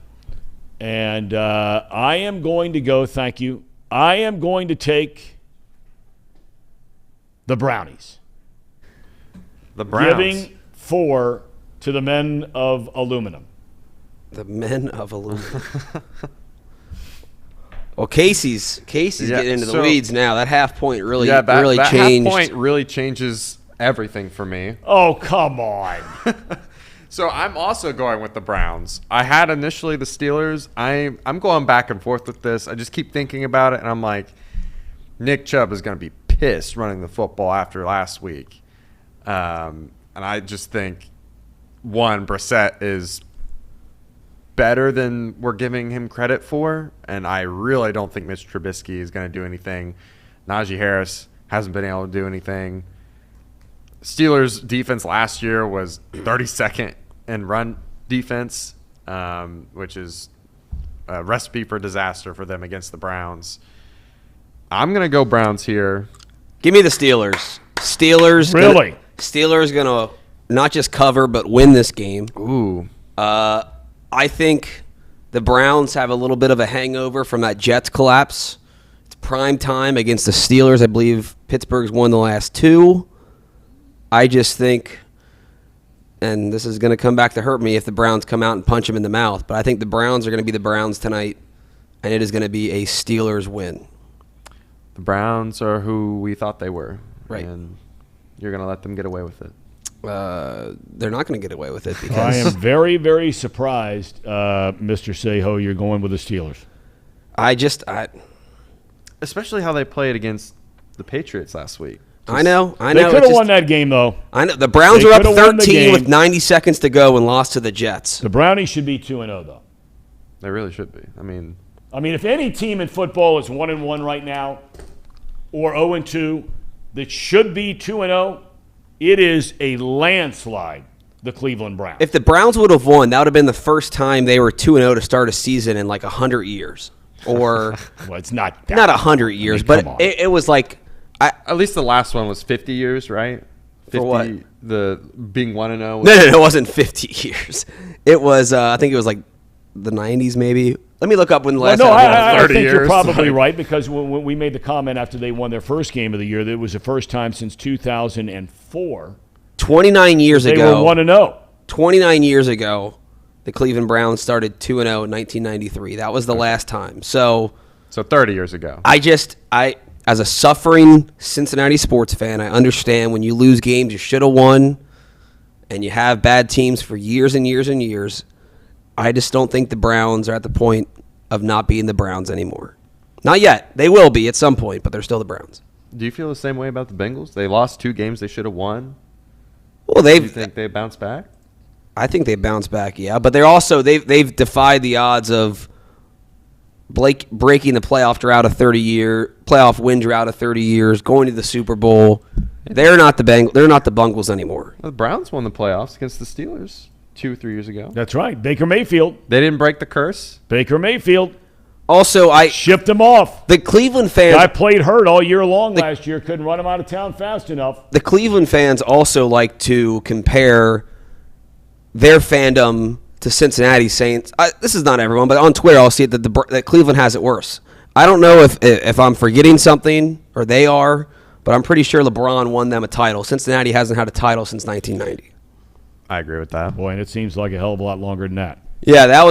And I am going to go, thank you, I am going to take the Brownies. The Browns. Giving 4 to the men of aluminum. The men of aluminum. Well, Casey's getting into the weeds now. That half point really changed. Half point really changes everything for me. Oh, come on. So I'm also going with the Browns. I had initially the Steelers. I'm going back and forth with this. I just keep thinking about it, and I'm like, Nick Chubb is going to be pissed running the football after last week. And I just think, one, Brissett is better than we're giving him credit for, and I really don't think Mitch Trubisky is going to do anything. Najee Harris hasn't been able to do anything. Steelers' defense last year was 32nd in run defense, which is a recipe for disaster for them against the Browns. I'm going to go Browns here. Give me the Steelers. Really? Steelers going to not just cover but win this game. Ooh. I think the Browns have a little bit of a hangover from that Jets collapse. It's prime time against the Steelers. I believe Pittsburgh's won the last 2. I just think, and this is going to come back to hurt me if the Browns come out and punch them in the mouth, but I think the Browns are going to be the Browns tonight, and it is going to be a Steelers win. The Browns are who we thought they were. Right. And you're going to let them get away with it. They're not going to get away with it because I am very, very surprised, Mr. Seho, you're going with the Steelers. Especially how they played against the Patriots last week. I know. They could have won that game, though. I know. The Browns were up 13 with 90 seconds to go and lost to the Jets. The Brownies should be 2-0, though. They really should be. I mean, if any team in football is 1-1 right now or 0-2 that should be 2-0, it is a landslide, the Cleveland Browns. If the Browns would have won, that would have been the first time they were 2-0 to start a season in like 100 years. Or well, it's not that. Not 100 years, but it was like at least the last one was 50 years, right? 50, for what? The being 1-0. No, it wasn't 50 years. It was I think it was like the 90s maybe. Let me look up when the last. I think you're probably right, because when we made the comment after they won their first game of the year, that it was the first time since 2004. 29 years ago. They were 1-0. 29 years ago, the Cleveland Browns started 2-0 in 1993. That was the last time. So 30 years ago. I as a suffering Cincinnati sports fan, I understand when you lose games you should have won, and you have bad teams for years and years and years. I just don't think the Browns are at the point of not being the Browns anymore. Not yet. They will be at some point, but they're still the Browns. Do you feel the same way about the Bengals? They lost 2 games they should have won. Well, do you think they bounced back? I think they bounced back, yeah. But they're also they've defied the odds of breaking the playoff win drought of 30 years, going to the Super Bowl. They're not the Bengals anymore. Well, the Browns won the playoffs against the Steelers 2 or 3 years ago. That's right. Baker Mayfield. They didn't break the curse. Baker Mayfield. Also, I shipped him off. The Cleveland fans. I played hurt all year long last year. Couldn't run him out of town fast enough. The Cleveland fans also like to compare their fandom to Cincinnati Saints. This is not everyone, but on Twitter I'll see that Cleveland has it worse. I don't know if I'm forgetting something or they are, but I'm pretty sure LeBron won them a title. Cincinnati hasn't had a title since 1990. I agree with that. Boy, and it seems like a hell of a lot longer than that. Yeah, that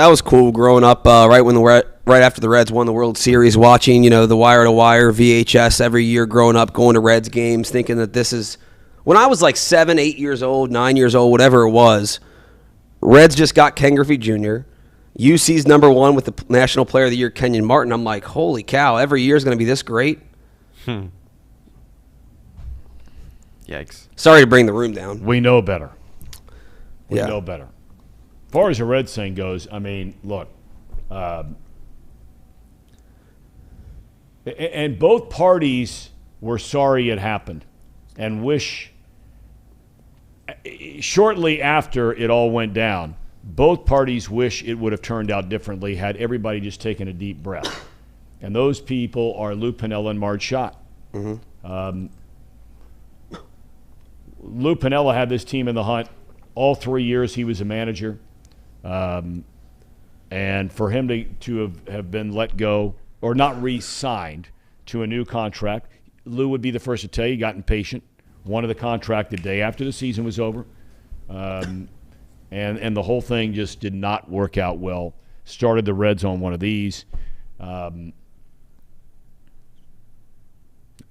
was cool growing up right after the Reds won the World Series, watching the wire to wire VHS every year growing up, going to Reds games, thinking that this is when I was like 7, 8 years old, 9 years old, whatever it was. Reds just got Ken Griffey Jr. UC's number 1 with the National Player of the Year, Kenyon Martin. I'm like, holy cow! Every year is going to be this great. Yikes! Sorry to bring the room down. We know better. We know better. As far as the Reds thing goes, I mean, look, and both parties were sorry it happened and wish shortly after it all went down, both parties wish it would have turned out differently had everybody just taken a deep breath. And those people are Lou Piniella and Marge Schott. Mm-hmm. Lou Piniella had this team in the hunt all 3 years he was a manager. And for him to have been let go or not re-signed to a new contract, Lou would be the first to tell you he got impatient. Wanted the contract the day after the season was over. And the whole thing just did not work out well. Started the Reds on one of these.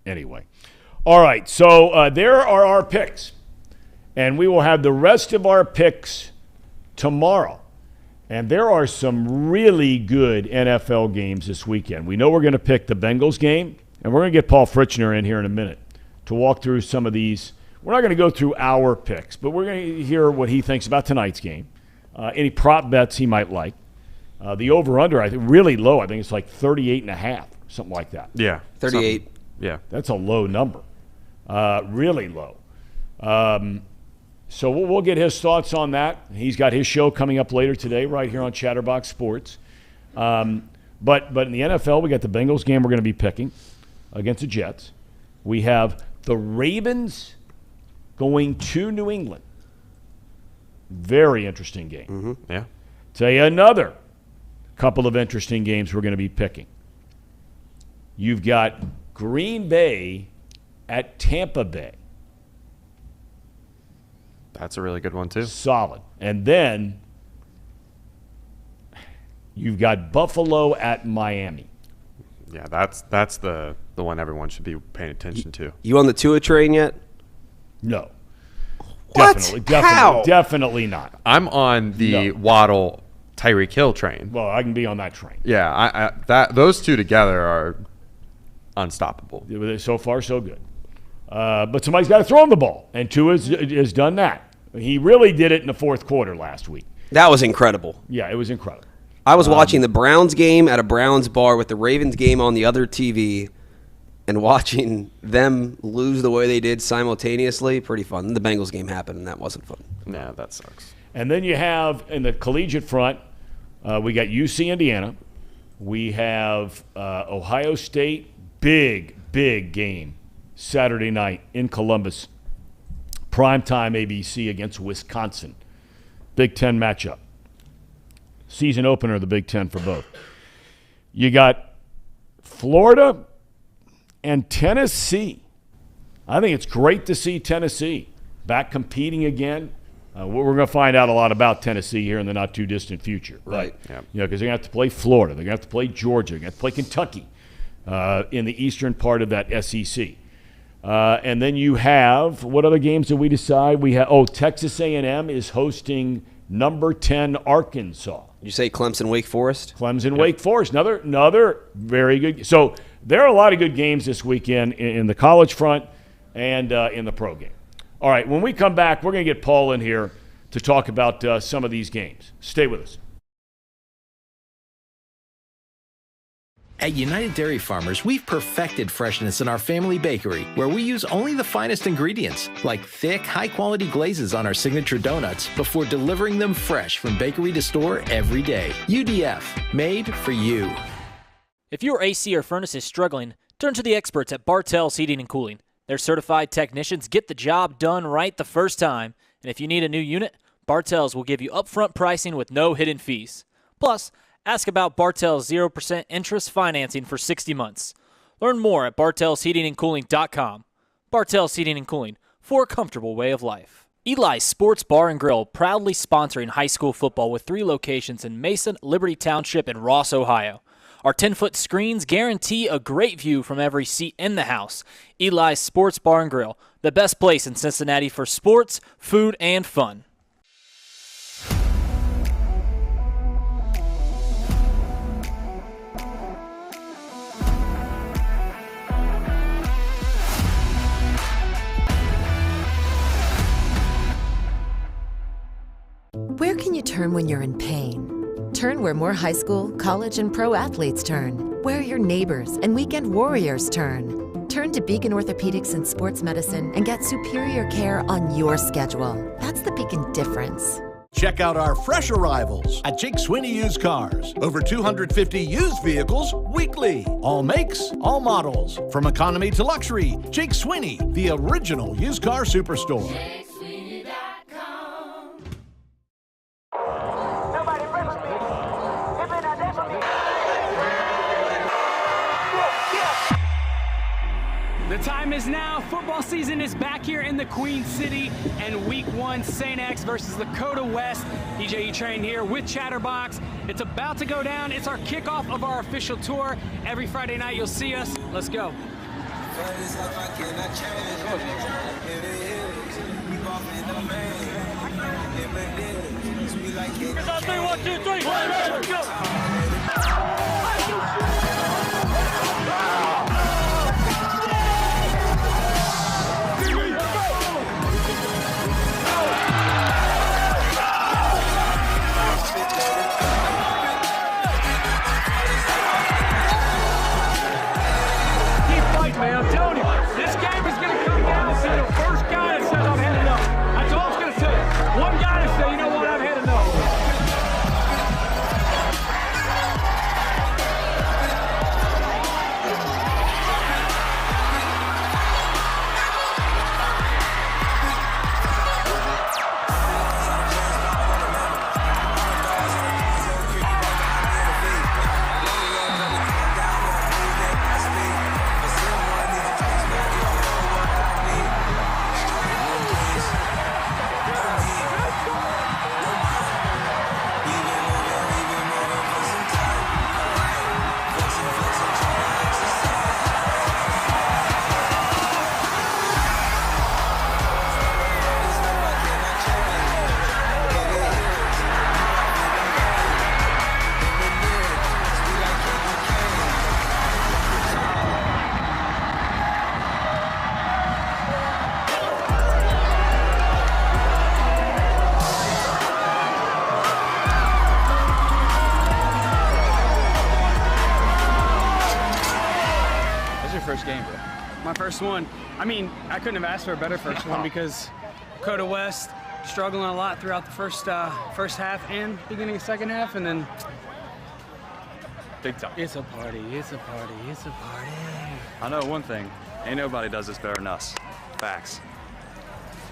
Anyway. All right, so there are our picks. And we will have the rest of our picks tomorrow. And there are some really good NFL games this weekend. We know we're going to pick the Bengals game, and we're going to get Paul Fritchner in here in a minute to walk through some of these. We're not going to go through our picks, but we're going to hear what he thinks about tonight's game, any prop bets he might like. The over-under, I think, really low. I think it's like 38.5, something like that. Yeah. 38. Something. Yeah. That's a low number. Really low. So we'll get his thoughts on that. He's got his show coming up later today right here on Chatterbox Sports. But in the NFL, we got the Bengals game we're going to be picking against the Jets. We have the Ravens going to New England. Very interesting game. Mm-hmm. Yeah. Tell you another couple of interesting games we're going to be picking. You've got Green Bay at Tampa Bay. That's a really good one, too. Solid. And then you've got Buffalo at Miami. Yeah, that's the one everyone should be paying attention to. You on the Tua train yet? No. What? Definitely not. I'm on the Waddle Tyreek Hill train. Well, I can be on that train. Yeah, those two together are unstoppable. So far, so good. But somebody's got to throw him the ball, and Tua has done that. He really did it in the fourth quarter last week. That was incredible. Yeah, it was incredible. I was watching the Browns game at a Browns bar with the Ravens game on the other TV, and watching them lose the way they did simultaneously, pretty fun. The Bengals game happened, and that wasn't fun. Yeah, that sucks. And then you have, in the collegiate front, we got UC Indiana. We have Ohio State, big game, Saturday night in Columbus. Primetime ABC against Wisconsin. Big Ten matchup. Season opener of the Big Ten for both. You got Florida and Tennessee. I think it's great to see Tennessee back competing again. We're going to find out a lot about Tennessee here in the not-too-distant future. Right. Because they're going to have to play Florida. They're going to have to play Georgia. They're going to have to play Kentucky in the eastern part of that SEC. And then you have, what other games did we decide? We have Texas A&M is hosting number 10 Arkansas. Did you say Clemson, Wake Forest? Clemson, Wake Forest. Another very good. So there are a lot of good games this weekend in the college front and in the pro game. All right, when we come back, we're going to get Paul in here to talk about some of these games. Stay with us. At United Dairy Farmers, we've perfected freshness in our family bakery, where we use only the finest ingredients, like thick, high-quality glazes on our signature donuts, before delivering them fresh from bakery to store every day. UDF, made for you. If your AC or furnace is struggling, turn to the experts at Bartell's Heating and Cooling. Their certified technicians get the job done right the first time, and if you need a new unit, Bartell's will give you upfront pricing with no hidden fees. Plus, ask about Bartell's 0% interest financing for 60 months. Learn more at bartellsheatingandcooling.com. Bartell's Heating and Cooling, for a comfortable way of life. Eli's Sports Bar and Grill, proudly sponsoring high school football with 3 locations in Mason, Liberty Township, and Ross, Ohio. Our 10-foot screens guarantee a great view from every seat in the house. Eli's Sports Bar and Grill, the best place in Cincinnati for sports, food, and fun. Where can you turn when you're in pain? Turn where more high school, college, and pro athletes turn. Where your neighbors and weekend warriors turn. Turn to Beacon Orthopedics and Sports Medicine and get superior care on your schedule. That's the Beacon difference. Check out our fresh arrivals at Jake Sweeney Used Cars. Over 250 used vehicles weekly. All makes, all models. From economy to luxury, Jake Sweeney, the original used car superstore. The time is now. Football season is back here in the Queen City, and week 1, St. X versus Dakota West. EJ Train here with Chatterbox. It's about to go down. It's our kickoff of our official tour. Every Friday night you'll see us. Let's go. 3, 1, 2, 3. Let's go. Man, I'm telling you, this game is going to come down to the first guy that says I've had enough. That's all it's going to say. One guy to say, you know what, I've had enough. first one. I mean, I couldn't have asked for a better first one because Coda West struggling a lot throughout the first half and beginning of second half, and then Big time. it's a party. I know one thing. Ain't nobody does this better than us. Facts.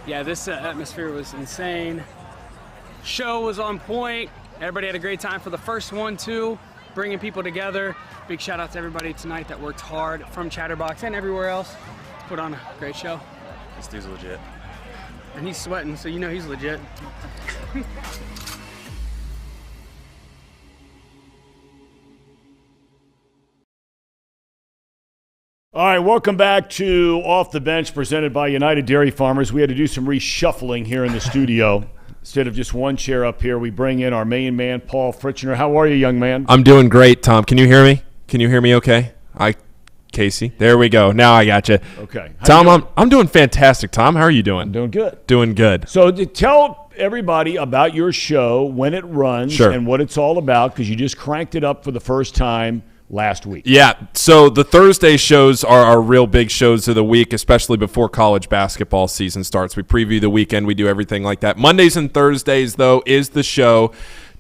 Yeah, this atmosphere was insane. Show was on point. Everybody had a great time for the first one, too, bringing people together. Big shout out to everybody tonight that worked hard from Chatterbox and everywhere else. Put on a great show. This dude's legit. And he's sweating, so you know he's legit. All right, welcome back to Off the Bench, presented by United Dairy Farmers. We had to do some reshuffling here in the studio. Instead of just one chair up here, we bring in our main man, Paul Fritchner. How are you, young man? I'm doing great, Tom. Can you hear me? Can you hear me okay? Casey. There we go. Now I got you. Okay. Tom, I'm doing fantastic, Tom. How are you doing? I'm doing good. Doing good. So tell everybody about your show, when it runs, Sure. and what it's all about, because you just cranked it up for the first time last week. Yeah, so the Thursday shows are our real big shows of the week, especially before college basketball season starts. We preview the weekend. We do everything like that. Mondays and Thursdays, though, is the show.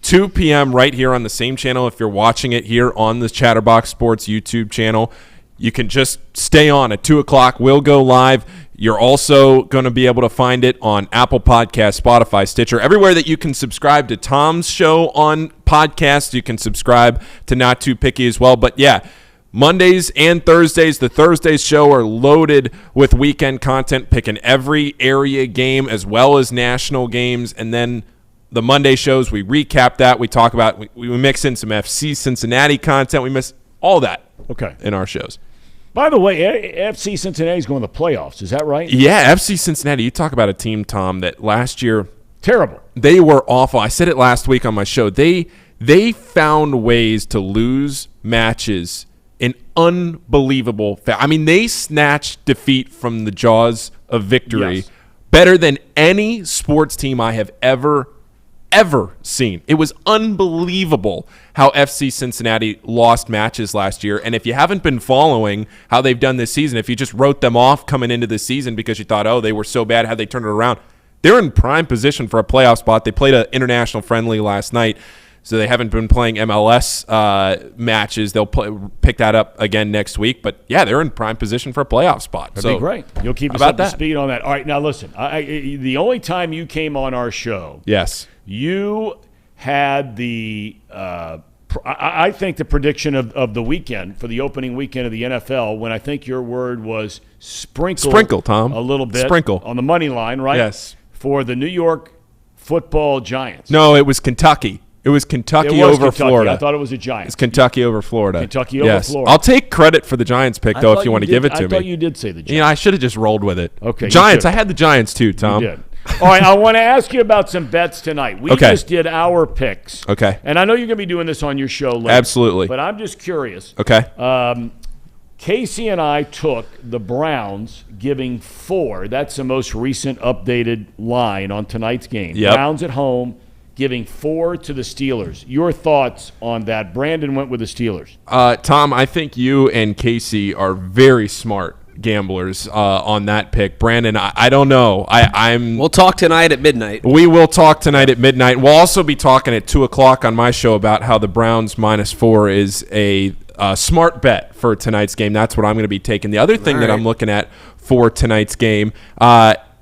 2 p.m. right here on the same channel. If you're watching it here on the Chatterbox Sports YouTube channel, you can just stay on at 2 o'clock. We'll go live. You're also going to be able to find it on Apple Podcasts, Spotify, Stitcher, everywhere that you can subscribe to Tom's show on podcasts. You can subscribe to Not Too Picky as well. But, yeah, Mondays and Thursdays, the Thursdays show are loaded with weekend content, picking every area game as well as national games. And then the Monday shows, we recap that. We talk about, we mix in some FC Cincinnati content. We miss all that in our shows. By the way, FC Cincinnati's going to the playoffs. Is that right? Yeah, FC Cincinnati. You talk about a team, Tom, that last year terrible. They were awful. I said it last week on my show. They found ways to lose matches in unbelievable I mean, they snatched defeat from the jaws of victory better than any sports team I have ever seen. It was unbelievable how FC Cincinnati lost matches last year. And if you haven't been following how they've done this season, if you just wrote them off coming into the season because you thought, oh, they were so bad, how'd they turn it around? They're in prime position for a playoff spot. They played an international friendly last night, so they haven't been playing MLS matches. They'll pick that up again next week. But, yeah, they're in prime position for a playoff spot. That'd be great. You'll keep us up to speed on that. All right, now listen. The only time you came on our show, you had the I think the prediction of the weekend for the opening weekend of the NFL, when I think your word was sprinkle, Tom, a little bit on the money line, right? Yes, for the New York Football Giants. No, it was Kentucky. It was Kentucky over Florida. I thought it was a Giants. It's Kentucky over Florida. Kentucky over Florida. I'll take credit for the Giants pick, though, if you want to give it to me. I thought you did say the Giants. Yeah, I should have just rolled with it. Okay, Giants. I had the Giants, too, Tom. You did. All right, I want to ask you about some bets tonight. We just did our picks. Okay. And I know you're going to be doing this on your show later. Absolutely. But I'm just curious. Okay. Casey and I took the Browns giving 4. That's the most recent updated line on tonight's game. Yep. Browns at home giving 4 to the Steelers. Your thoughts on that? Brandon went with the Steelers. Tom, I think you and Casey are very smart gamblers on that pick. Brandon, I don't know. We'll talk tonight at midnight. We will talk tonight at midnight. We'll also be talking at 2 o'clock on my show about how the Browns -4 is a smart bet for tonight's game. That's what I'm going to be taking. The other thing that I'm looking at for tonight's game,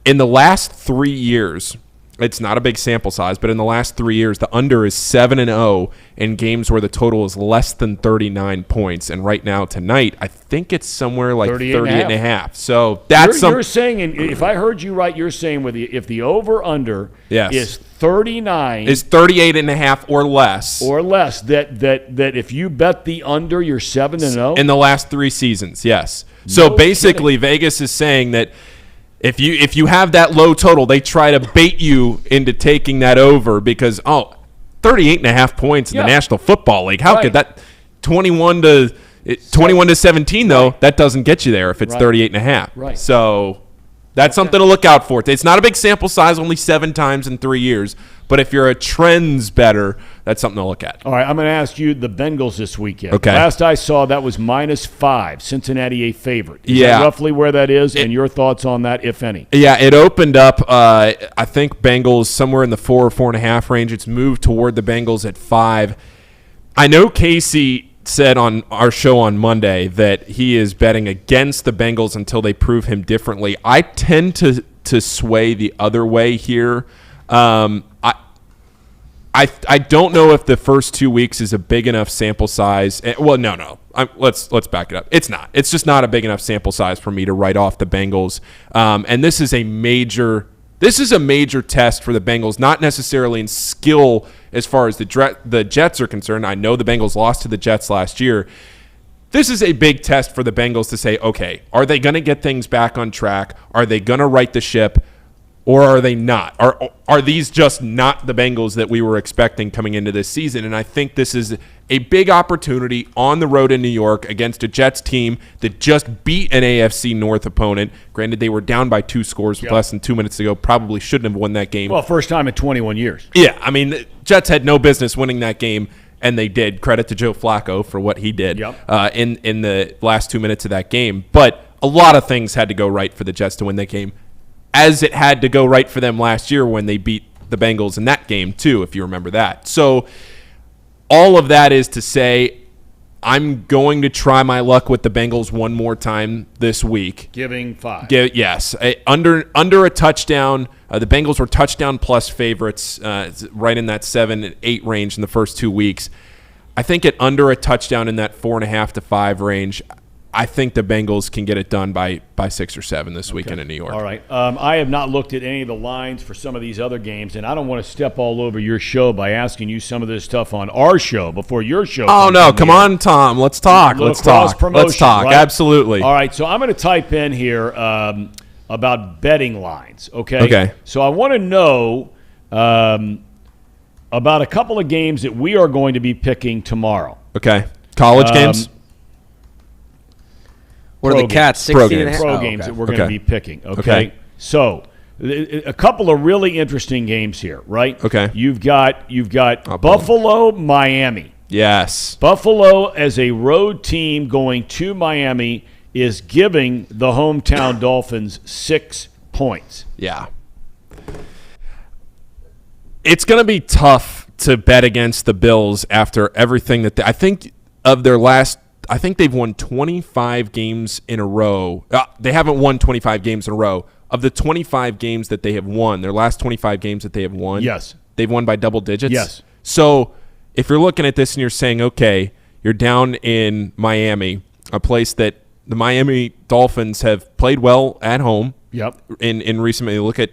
in the last 3 years, it's not a big sample size, but in the last 3 years, the under is 7-0 in games where the total is less than 39 points. And right now, tonight, I think it's somewhere like 38.5. So that's you're saying, if I heard you right, you're saying if the over-under is 39. Is 38.5 or less. Or less, that if you bet the under, you're 7-0? In the last 3 seasons, yes. So basically, Vegas is saying that if you have that low total, they try to bait you into taking that over because 38.5 points in the National Football League. How could that 21 to 17 though? That doesn't get you there if it's 38.5. Right. So that's something to look out for. It's not a big sample size, only 7 times in 3 years. But if you're a trends better, That's something to look at. All right, I'm going to ask you the Bengals this weekend. Okay. Last I saw, that was -5. Cincinnati a favorite. Is Yeah. that roughly where that is, and your thoughts on that, if any? Yeah, it opened up, I think, Bengals somewhere in the 4 or 4.5 range. It's moved toward the Bengals at 5. I know Casey said on our show on Monday that he is betting against the Bengals until they prove him differently. I tend to sway the other way here. I don't know if the first 2 weeks is a big enough sample size. Well, no. Let's back it up. It's not. It's just not a big enough sample size for me to write off the Bengals. And this is a major test for the Bengals, not necessarily in skill as far as the Jets are concerned. I know the Bengals lost to the Jets last year. This is a big test for the Bengals to say, okay, are they going to get things back on track? Are they going to right the ship? Or are they not? Are these just not the Bengals that we were expecting coming into this season? And I think this is a big opportunity on the road in New York against a Jets team that just beat an AFC North opponent. Granted, they were down by 2 scores with less than 2 minutes to go. Probably shouldn't have won that game. Well, first time in 21 years. Yeah, I mean, the Jets had no business winning that game, and they did. Credit to Joe Flacco for what he did in the last 2 minutes of that game. But a lot of things had to go right for the Jets to win that game, as it had to go right for them last year when they beat the Bengals in that game too, if you remember that. So all of that is to say I'm going to try my luck with the Bengals one more time this week. Giving 5. Yes. Under a touchdown. The Bengals were touchdown plus favorites right in that 7 and 8 range in the first 2 weeks. I think at under a touchdown in that 4.5 to 5 range, I think the Bengals can get it done by 6 or 7 this weekend in New York. All right. I have not looked at any of the lines for some of these other games, and I don't want to step all over your show by asking you some of this stuff on our show before your show. Oh, no. Come on, Tom. Let's talk. Let's talk. Right? Absolutely. All right. So I'm going to type in here about betting lines, okay? Okay. So I want to know about a couple of games that we are going to be picking tomorrow. Okay. College games? What are the Cats? 16 and a half? Pro games that we're going to be picking. Okay. So a couple of really interesting games here, right? Okay. You've got Buffalo, Miami. Yes. Buffalo as a road team going to Miami is giving the hometown Dolphins 6 points. Yeah. It's going to be tough to bet against the Bills after everything that I think of their last. I think they've won 25 games in a row. They haven't won 25 games in a row. Of the 25 games that they have won, their last 25 games that they have won, yes, they've won by double digits. Yes. So if you're looking at this and you're saying, okay, you're down in Miami, a place that the Miami Dolphins have played well at home. Yep. In recently, look at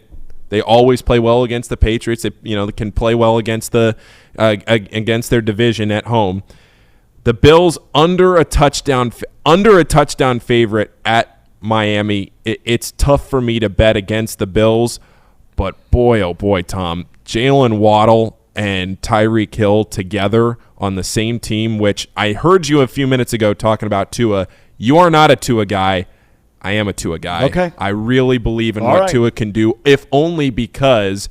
they always play well against the Patriots. They can play well against against their division at home. The Bills under a touchdown favorite at Miami. It's tough for me to bet against the Bills, but boy, oh boy, Tom, Jalen Waddle and Tyreek Hill together on the same team, which I heard you a few minutes ago talking about Tua. You are not a Tua guy. I am a Tua guy. Okay. I really believe in what Tua can do, if only because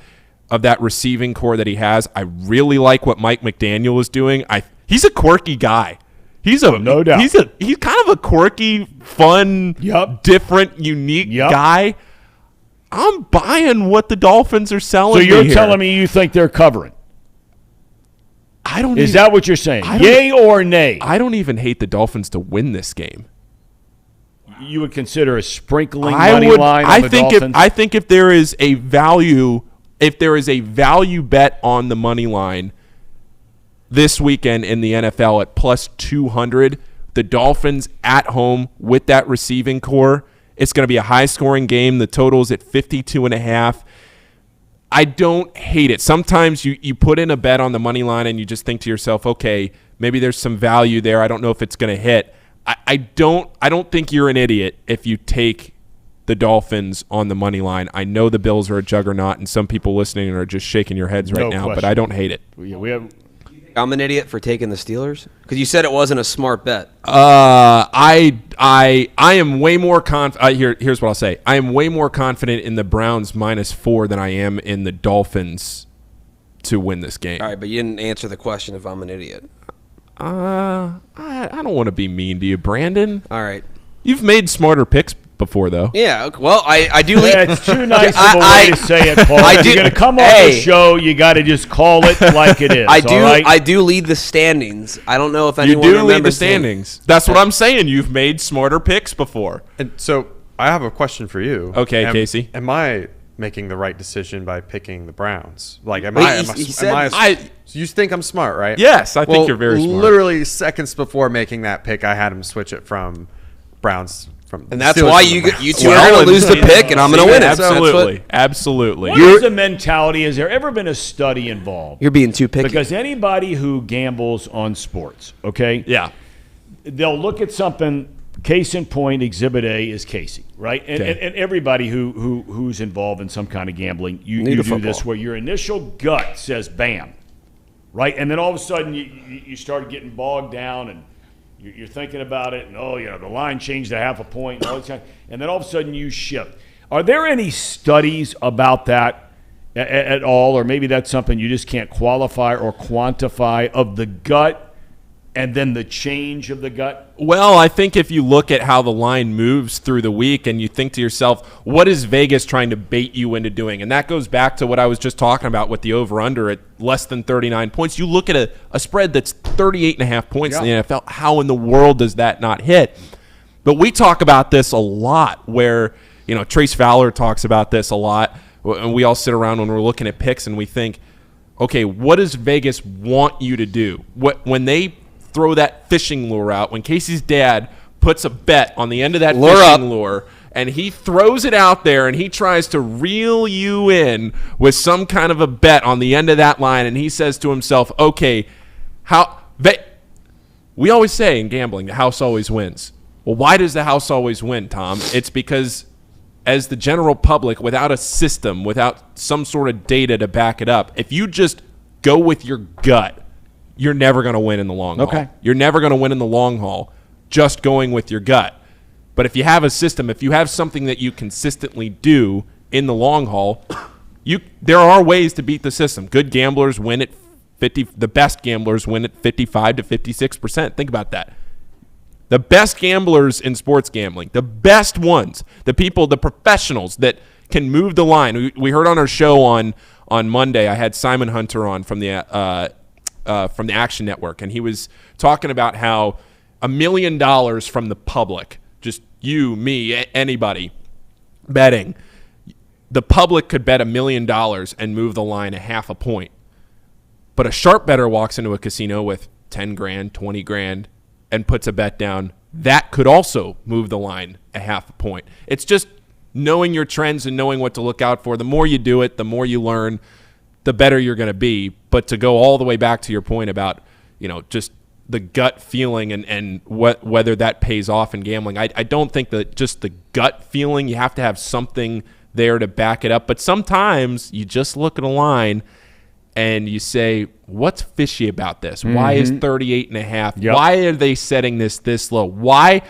of that receiving core that he has. I really like what Mike McDaniel is doing. He's a quirky guy. No doubt. He's kind of a quirky, fun, different, unique guy. I'm buying what the Dolphins are selling. So you're me telling me you think they're covering? Is that what you're saying? Yay or nay? I don't even hate the Dolphins to win this game. You would consider a sprinkling money line on the Dolphins? I think if there is a value bet on the money line this weekend in the NFL at plus 200, the Dolphins at home with that receiving core, it's going to be a high-scoring game. The total's at 52.5. I don't hate it. Sometimes you put in a bet on the money line and you just think to yourself, okay, maybe there's some value there. I don't know if it's going to hit. I don't think you're an idiot if you take the Dolphins on the money line. I know the Bills are a juggernaut, and some people listening are just shaking your heads right now, but I don't hate it. I'm an idiot for taking the Steelers? Because you said it wasn't a smart bet. I am way more confident. Here's what I'll say. I am way more confident in the Browns -4 than I am in the Dolphins to win this game. All right, but you didn't answer the question if I'm an idiot. I don't want to be mean to you, Brandon. All right. You've made smarter picks before, though. Yeah, okay. Well, I do lead. Yeah, it's too nice of a way to say it, Paul. If you're going to come on the show, you got to just call it like it is. I do lead the standings. I don't know if anyone You do remembers lead the standings. That's what I'm saying. You've made smarter picks before. And so I have a question for you. Okay, Casey. Am I making the right decision by picking the Browns? Like, so you think I'm smart, right? Yes, I think you're very smart. Literally seconds before making that pick, I had him switch it from Browns. And that's why you two are going to lose the pick, and I'm going to win it. Absolutely. Absolutely. What is the mentality? Has there ever been a study involved? You're being too picky. Because anybody who gambles on sports, okay? Yeah. They'll look at something. Case in point, Exhibit A is Casey, right? And everybody who's involved in some kind of gambling, you do this where your initial gut says bam, right? And then all of a sudden you start getting bogged down and you're thinking about it, and the line changed to half a point, and all this kind of, and then all of a sudden you shift. Are there any studies about that at all, or maybe that's something you just can't qualify or quantify of the gut and then the change of the gut? Well, I think if you look at how the line moves through the week and you think to yourself, what is Vegas trying to bait you into doing? And that goes back to what I was just talking about with the over-under at less than 39 points. You look at a spread that's 38.5 points in the NFL. How in the world does that not hit? But we talk about this a lot where, Trace Fowler talks about this a lot. And we all sit around when we're looking at picks and we think, okay, what does Vegas want you to do? When they throw that fishing lure out, when Casey's dad puts a bet on the end of that fishing lure and he throws it out there and he tries to reel you in with some kind of a bet on the end of that line, and he says to himself, okay, we always say in gambling, the house always wins. Well, why does the house always win, Tom? It's because as the general public, without a system, without some sort of data to back it up, if you just go with your gut, you're never going to win in the long haul. You're never going to win in the long haul just going with your gut. But if you have a system, if you have something that you consistently do in the long haul, there are ways to beat the system. Good gamblers win at 50. The best gamblers win at 55 to 56%. Think about that. The best gamblers in sports gambling, the best ones, the professionals that can move the line. We heard on our show on Monday, I had Simon Hunter on from the Action Network, and he was talking about how $1 million from the public, just you, me, anybody, betting, the public could bet $1 million and move the line a half a point. But a sharp bettor walks into a casino with 10 grand, 20 grand, and puts a bet down. That could also move the line a half a point. It's just knowing your trends and knowing what to look out for. The more you do it, the more you learn, the better you're going to be. But to go all the way back to your point about, just the gut feeling and whether that pays off in gambling, I don't think that just the gut feeling, you have to have something there to back it up. But sometimes you just look at a line and you say, what's fishy about this? Mm-hmm. Why is 38.5? Yep. Why are they setting this low? Why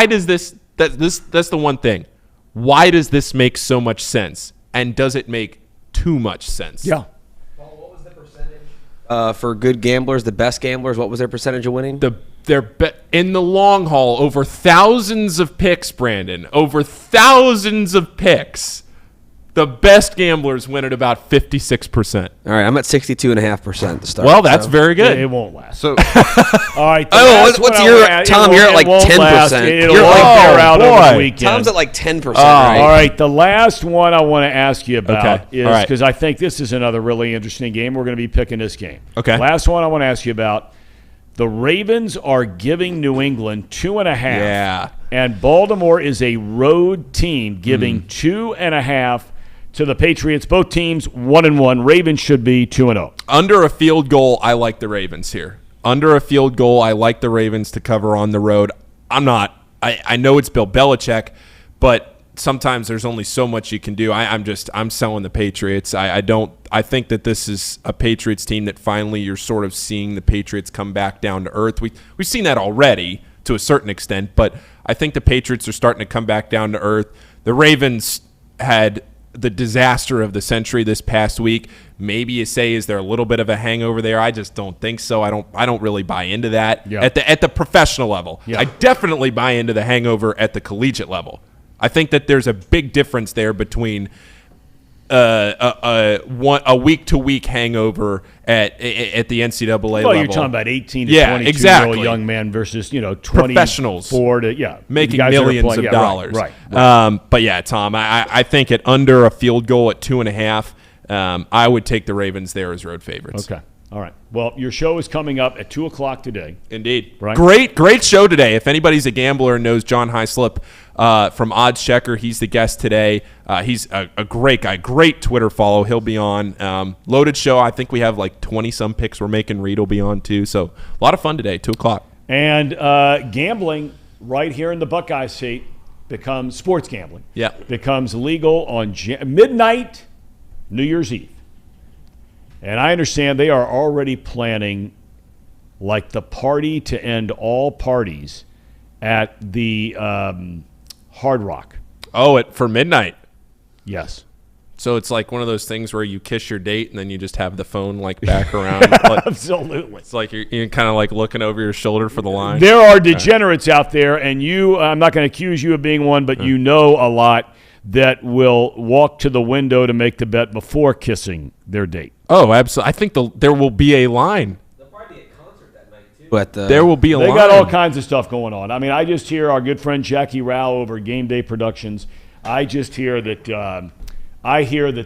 does that's the one thing. Why does this make so much sense? And does it make too much sense? Yeah. For good gamblers, the best gamblers, what was their percentage of winning? They're in the long haul, over thousands of picks, Brandon. Over thousands of picks. The best gamblers win at about 56%. All right, I'm at 62.5% to start. Well, that's very good. It won't last. So, all right. What's your Tom? You're at like 10%. You're out over the weekend. Tom's at like 10%. Right? All right. The last one I want to ask you about is because I think this is another really interesting game. We're going to be picking this game. Okay. Last one I want to ask you about. The Ravens are giving New England 2.5. Yeah. And Baltimore is a road team giving 2.5 to the Patriots. Both teams 1-1. Ravens should be 2-0. Under a field goal, I like the Ravens here. Under a field goal, I like the Ravens to cover on the road. I know it's Bill Belichick, but sometimes there's only so much you can do. I'm selling the Patriots. I think that this is a Patriots team that finally you're sort of seeing the Patriots come back down to earth. We've seen that already to a certain extent, but I think the Patriots are starting to come back down to earth. The Ravens had the disaster of the century this past week. Maybe you say, is there a little bit of a hangover there? I just don't think so. I don't really buy into that at the professional level. I definitely buy into the hangover at the collegiate level. I think that there's a big difference there between a week-to-week hangover at the NCAA level. Well, you're talking about 18 to 22-year-old young men versus 24 professionals to making millions of dollars. Right. But yeah, Tom, I think at under a field goal at 2.5, I would take the Ravens there as road favorites. Okay. All right. Well, your show is coming up at 2:00 today. Indeed. Right? Great show today. If anybody's a gambler and knows John Hyslop from Odds Checker, he's the guest today. He's a great guy. Great Twitter follow. He'll be on. Loaded show. I think we have like 20-some picks we're making. Reed will be on too. So a lot of fun today, 2:00. And gambling right here in the Buckeye State becomes sports gambling. Yeah. Becomes legal on midnight New Year's Eve. And I understand they are already planning like the party to end all parties at the Hard Rock. Oh, for midnight? Yes. So it's like one of those things where you kiss your date and then you just have the phone like back around. Absolutely. It's like you're kind of like looking over your shoulder for the line. There are degenerates out there, and I'm not going to accuse you of being one, but you know a lot that will walk to the window to make the bet before kissing their date. Oh, absolutely. I think there will be a line. There'll probably be a concert that night, too. But there will be a line. They got all kinds of stuff going on. I mean, I just hear our good friend Jackie Rao over Game Day Productions. I just hear that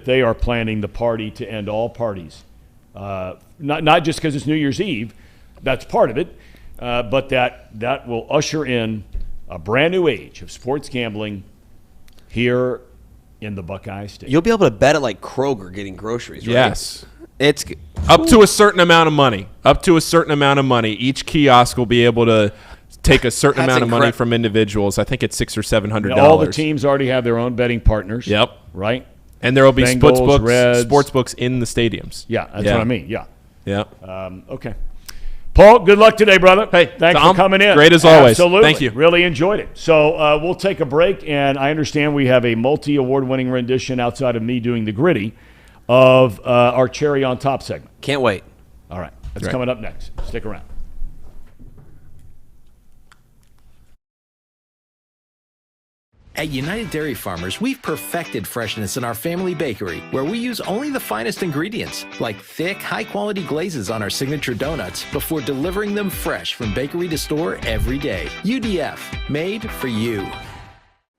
they are planning the party to end all parties. Not just because it's New Year's Eve. That's part of it. But that will usher in a brand new age of sports gambling here in the Buckeye State. You'll be able to bet at like Kroger getting groceries, right? Yes. It's up to a certain amount of money. Each kiosk will be able to take a certain amount of money from individuals. I think it's $600 or $700. All the teams already have their own betting partners. Yep. Right? And there will be Bengals, Reds. sports books in the stadiums. Yeah, that's what I mean. Yeah. Yeah. Okay. Paul, good luck today, brother. Hey, thanks Thom, for coming in. Great as always. Absolutely. Thank you. Really enjoyed it. So we'll take a break, and I understand we have a multi-award-winning rendition outside of me doing the gritty of our Cherry on Top segment. Can't wait. All right. That's coming up next. Stick around. At United Dairy Farmers, we've perfected freshness in our family bakery, where we use only the finest ingredients, like thick, high-quality glazes on our signature donuts, before delivering them fresh from bakery to store every day. UDF, made for you.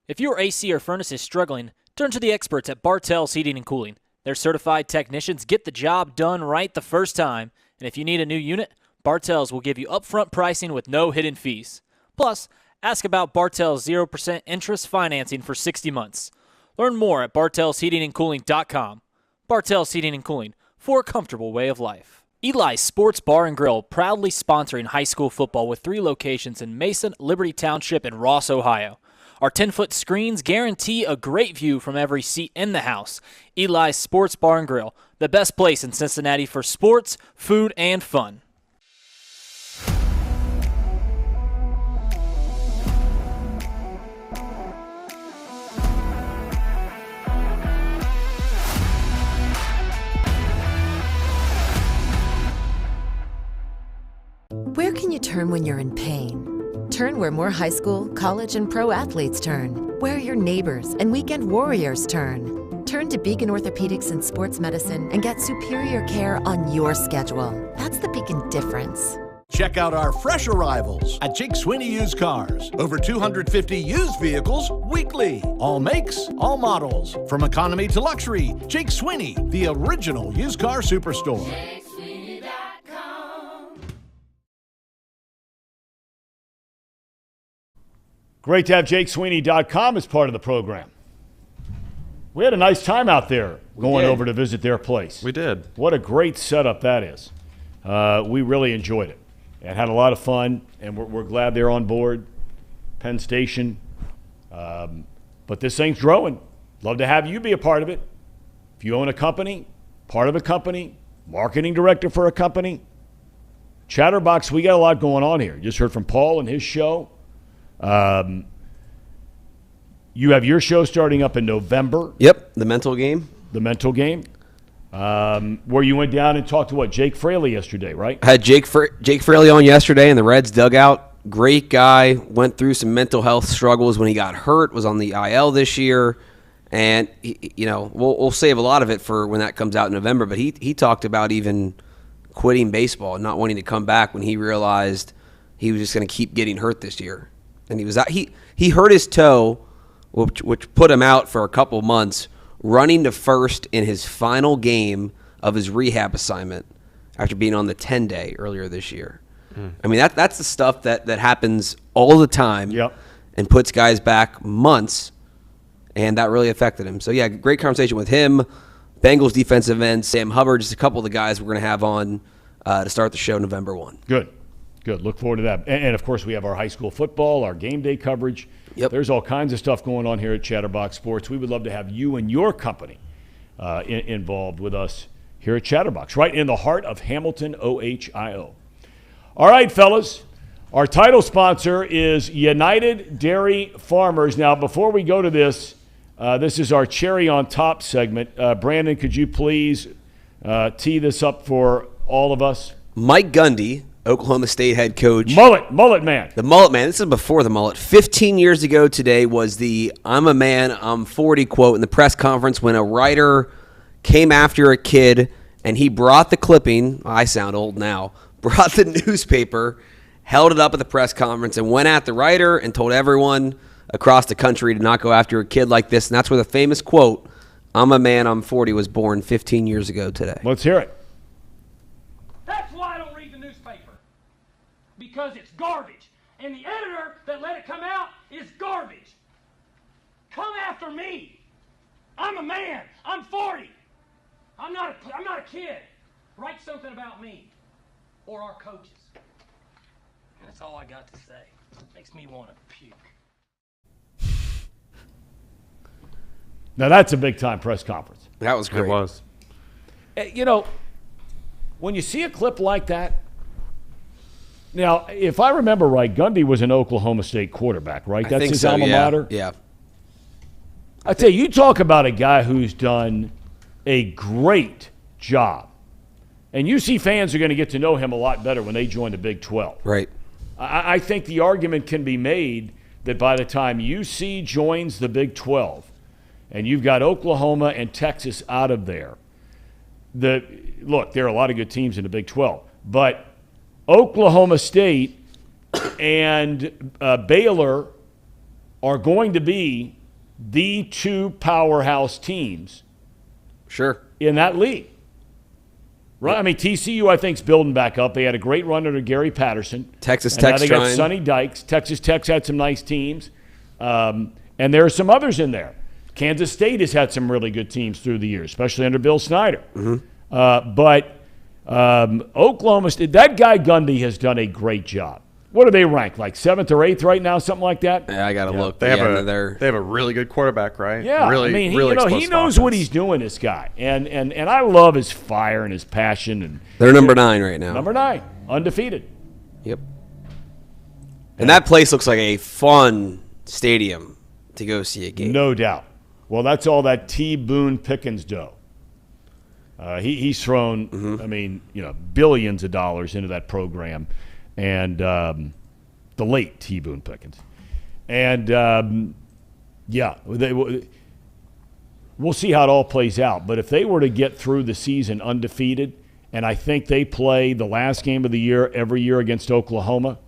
If your AC or furnace is struggling, turn to the experts at Bartell's Heating and Cooling. Their certified technicians get the job done right the first time, and if you need a new unit, Bartell's will give you upfront pricing with no hidden fees. Plus, ask about Bartell's 0% interest financing for 60 months. Learn more at bartellsheatingandcooling.com. Bartell's Heating and Cooling, for a comfortable way of life. Eli's Sports Bar and Grill, proudly sponsoring high school football with 3 locations in Mason, Liberty Township, and Ross, Ohio. Our 10-foot screens guarantee a great view from every seat in the house. Eli's Sports Bar and Grill, the best place in Cincinnati for sports, food, and fun. Where can you turn when you're in pain? Turn where more high school, college, and pro athletes turn. Where your neighbors and weekend warriors turn. Turn to Beacon Orthopedics and Sports Medicine and get superior care on your schedule. That's the Beacon difference. Check out our fresh arrivals at Jake Sweeney Used Cars. Over 250 used vehicles weekly. All makes, all models. From economy to luxury, Jake Sweeney, the original used car superstore. Great to have JakeSweeney.com as part of the program. We had a nice time out there going over to visit their place. We did. What a great setup that is. We really enjoyed it and had a lot of fun, and we're glad they're on board. Penn Station. But this thing's growing. Love to have you be a part of it. If you own a company, part of a company, marketing director for a company, Chatterbox, we got a lot going on here. Just heard from Paul and his show. You have your show starting up in November. Yep, the mental game. The mental game. Where you went down and talked to Jake Fraley yesterday, right? I had Jake Fraley on yesterday in the Reds dugout. Great guy. Went through some mental health struggles when he got hurt. Was on the IL this year, and we'll save a lot of it for when that comes out in November. But he talked about even quitting baseball and not wanting to come back when he realized he was just going to keep getting hurt this year. And he was out. He hurt his toe, which put him out for a couple months, running to first in his final game of his rehab assignment after being on the 10-day earlier this year. I mean, that's the stuff that happens all the time and puts guys back months, and that really affected him. So, yeah, great conversation with him, Bengals defensive end, Sam Hubbard, just a couple of the guys we're going to have on to start the show November 1. Good. Look forward to that. And, of course, we have our high school football, our game day coverage. Yep. There's all kinds of stuff going on here at Chatterbox Sports. We would love to have you and your company involved with us here at Chatterbox, right in the heart of Hamilton, OHIO. All right, fellas, our title sponsor is United Dairy Farmers. Now, before we go to this, this is our cherry on top segment. Brandon, could you please tee this up for all of us? Mike Gundy, Oklahoma State head coach. Mullet man. The mullet man. This is before the mullet. 15 years ago today was the "I'm a man, I'm 40" quote in the press conference when a writer came after a kid and he brought the clipping. I sound old now. Brought the newspaper, held it up at the press conference, and went at the writer and told everyone across the country to not go after a kid like this. And that's where the famous quote, "I'm a man, I'm 40" was born 15 years ago today. Let's hear it. That's why I don't read the newspaper. Because it's garbage. And the editor that let it come out is garbage. Come after me. I'm a man. I'm 40. I'm not a kid. Write something about me. Or our coaches. And that's all I got to say. Makes me want to puke. Now, that's a big-time press conference. That was great. It was. When you see a clip like that, now, if I remember right, Gundy was an Oklahoma State quarterback, right? That's his alma mater? Yeah. I tell you talk about a guy who's done a great job. And UC fans are going to get to know him a lot better when they join the Big 12. Right. I think the argument can be made that by the time UC joins the Big 12 and you've got Oklahoma and Texas out of there, look, there are a lot of good teams in the Big 12, but Oklahoma State and Baylor are going to be the two powerhouse teams in that league. Right, I mean, TCU, I think, is building back up. They had a great run under Gary Patterson. Texas Tech. Now they got Sonny Dykes. Texas Tech's had some nice teams. And there are some others in there. Kansas State has had some really good teams through the years, especially under Bill Snyder. But Oklahoma State, that guy Gundy has done a great job. What are they ranked? Like 7th or 8th right now, something like that? Yeah, I got to look. They have a really good quarterback, right? Yeah, really, I mean, really he knows what he's doing, this guy. And I love his fire and his passion. And they're number 9 right now. Number 9, undefeated. Yep. And that place looks like a fun stadium to go see a game. No doubt. Well, that's all that T. Boone Pickens dough. He's thrown, I mean, billions of dollars into that program. And the late T. Boone Pickens. And, we'll see how it all plays out. But if they were to get through the season undefeated, and I think they play the last game of the year every year against Oklahoma,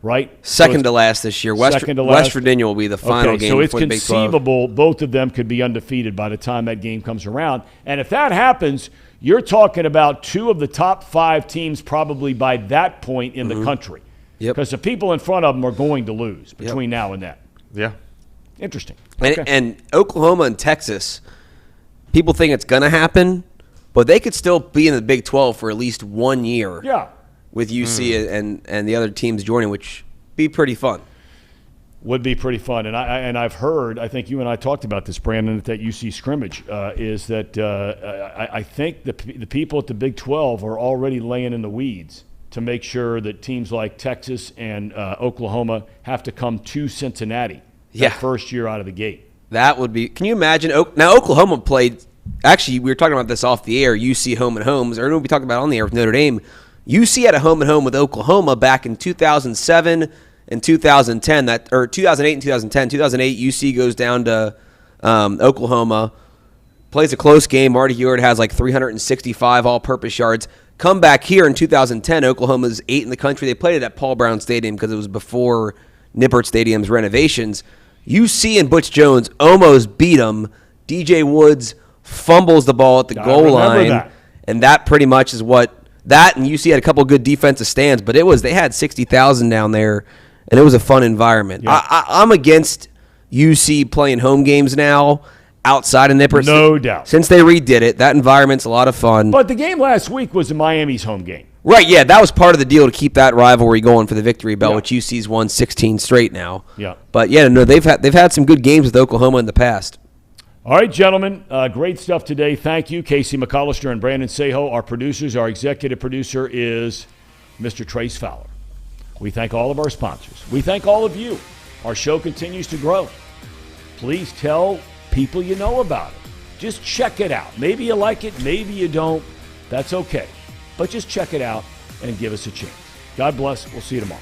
right? Second to last this year. West Virginia will be the final game. So it's conceivable both of them could be undefeated by the time that game comes around. And if that happens, you're talking about 2 of the top 5 teams probably by that point in the country. Because the people in front of them are going to lose between now and then. Yeah. Interesting. And Oklahoma and Texas, people think it's going to happen, but they could still be in the Big 12 for at least 1 year. Yeah. With UC and the other teams joining, which be pretty fun. Would be pretty fun. And I've heard, I think you and I talked about this, Brandon, at that UC scrimmage, is that I think the people at the Big 12 are already laying in the weeds to make sure that teams like Texas and Oklahoma have to come to Cincinnati Yeah. that first year out of the gate. That would be – can you imagine? Now, Oklahoma played – actually, we were talking about this off the air, UC home and homes. Or we talked about it on the air with Notre Dame. UC had a home and home with Oklahoma back in 2007 and 2010. Or 2008 and 2010. 2008, UC goes down to Oklahoma, plays a close game. Marty Heward has like 365 all-purpose yards. Come back here in 2010, Oklahoma's 8th in the country. They played it at Paul Brown Stadium because it was before Nippert Stadium's renovations. UC and Butch Jones almost beat them. DJ Woods fumbles the ball at the goal line. And that pretty much is what that, and UC had a couple good defensive stands, but they had 60,000 down there, and it was a fun environment. Yeah. I'm against UC playing home games now outside of Nippert. No doubt. Since they redid it, that environment's a lot of fun. But the game last week was Miami's home game. Right, yeah, that was part of the deal to keep that rivalry going for the victory bell, which UC's won 16 straight now. Yeah. But yeah, no, they've had some good games with Oklahoma in the past. All right, gentlemen, great stuff today. Thank you, Casey McCollister and Brandon Seho, our producers. Our executive producer is Mr. Trace Fowler. We thank all of our sponsors. We thank all of you. Our show continues to grow. Please tell people you know about it. Just check it out. Maybe you like it, maybe you don't. That's okay. But just check it out and give us a chance. God bless. We'll see you tomorrow.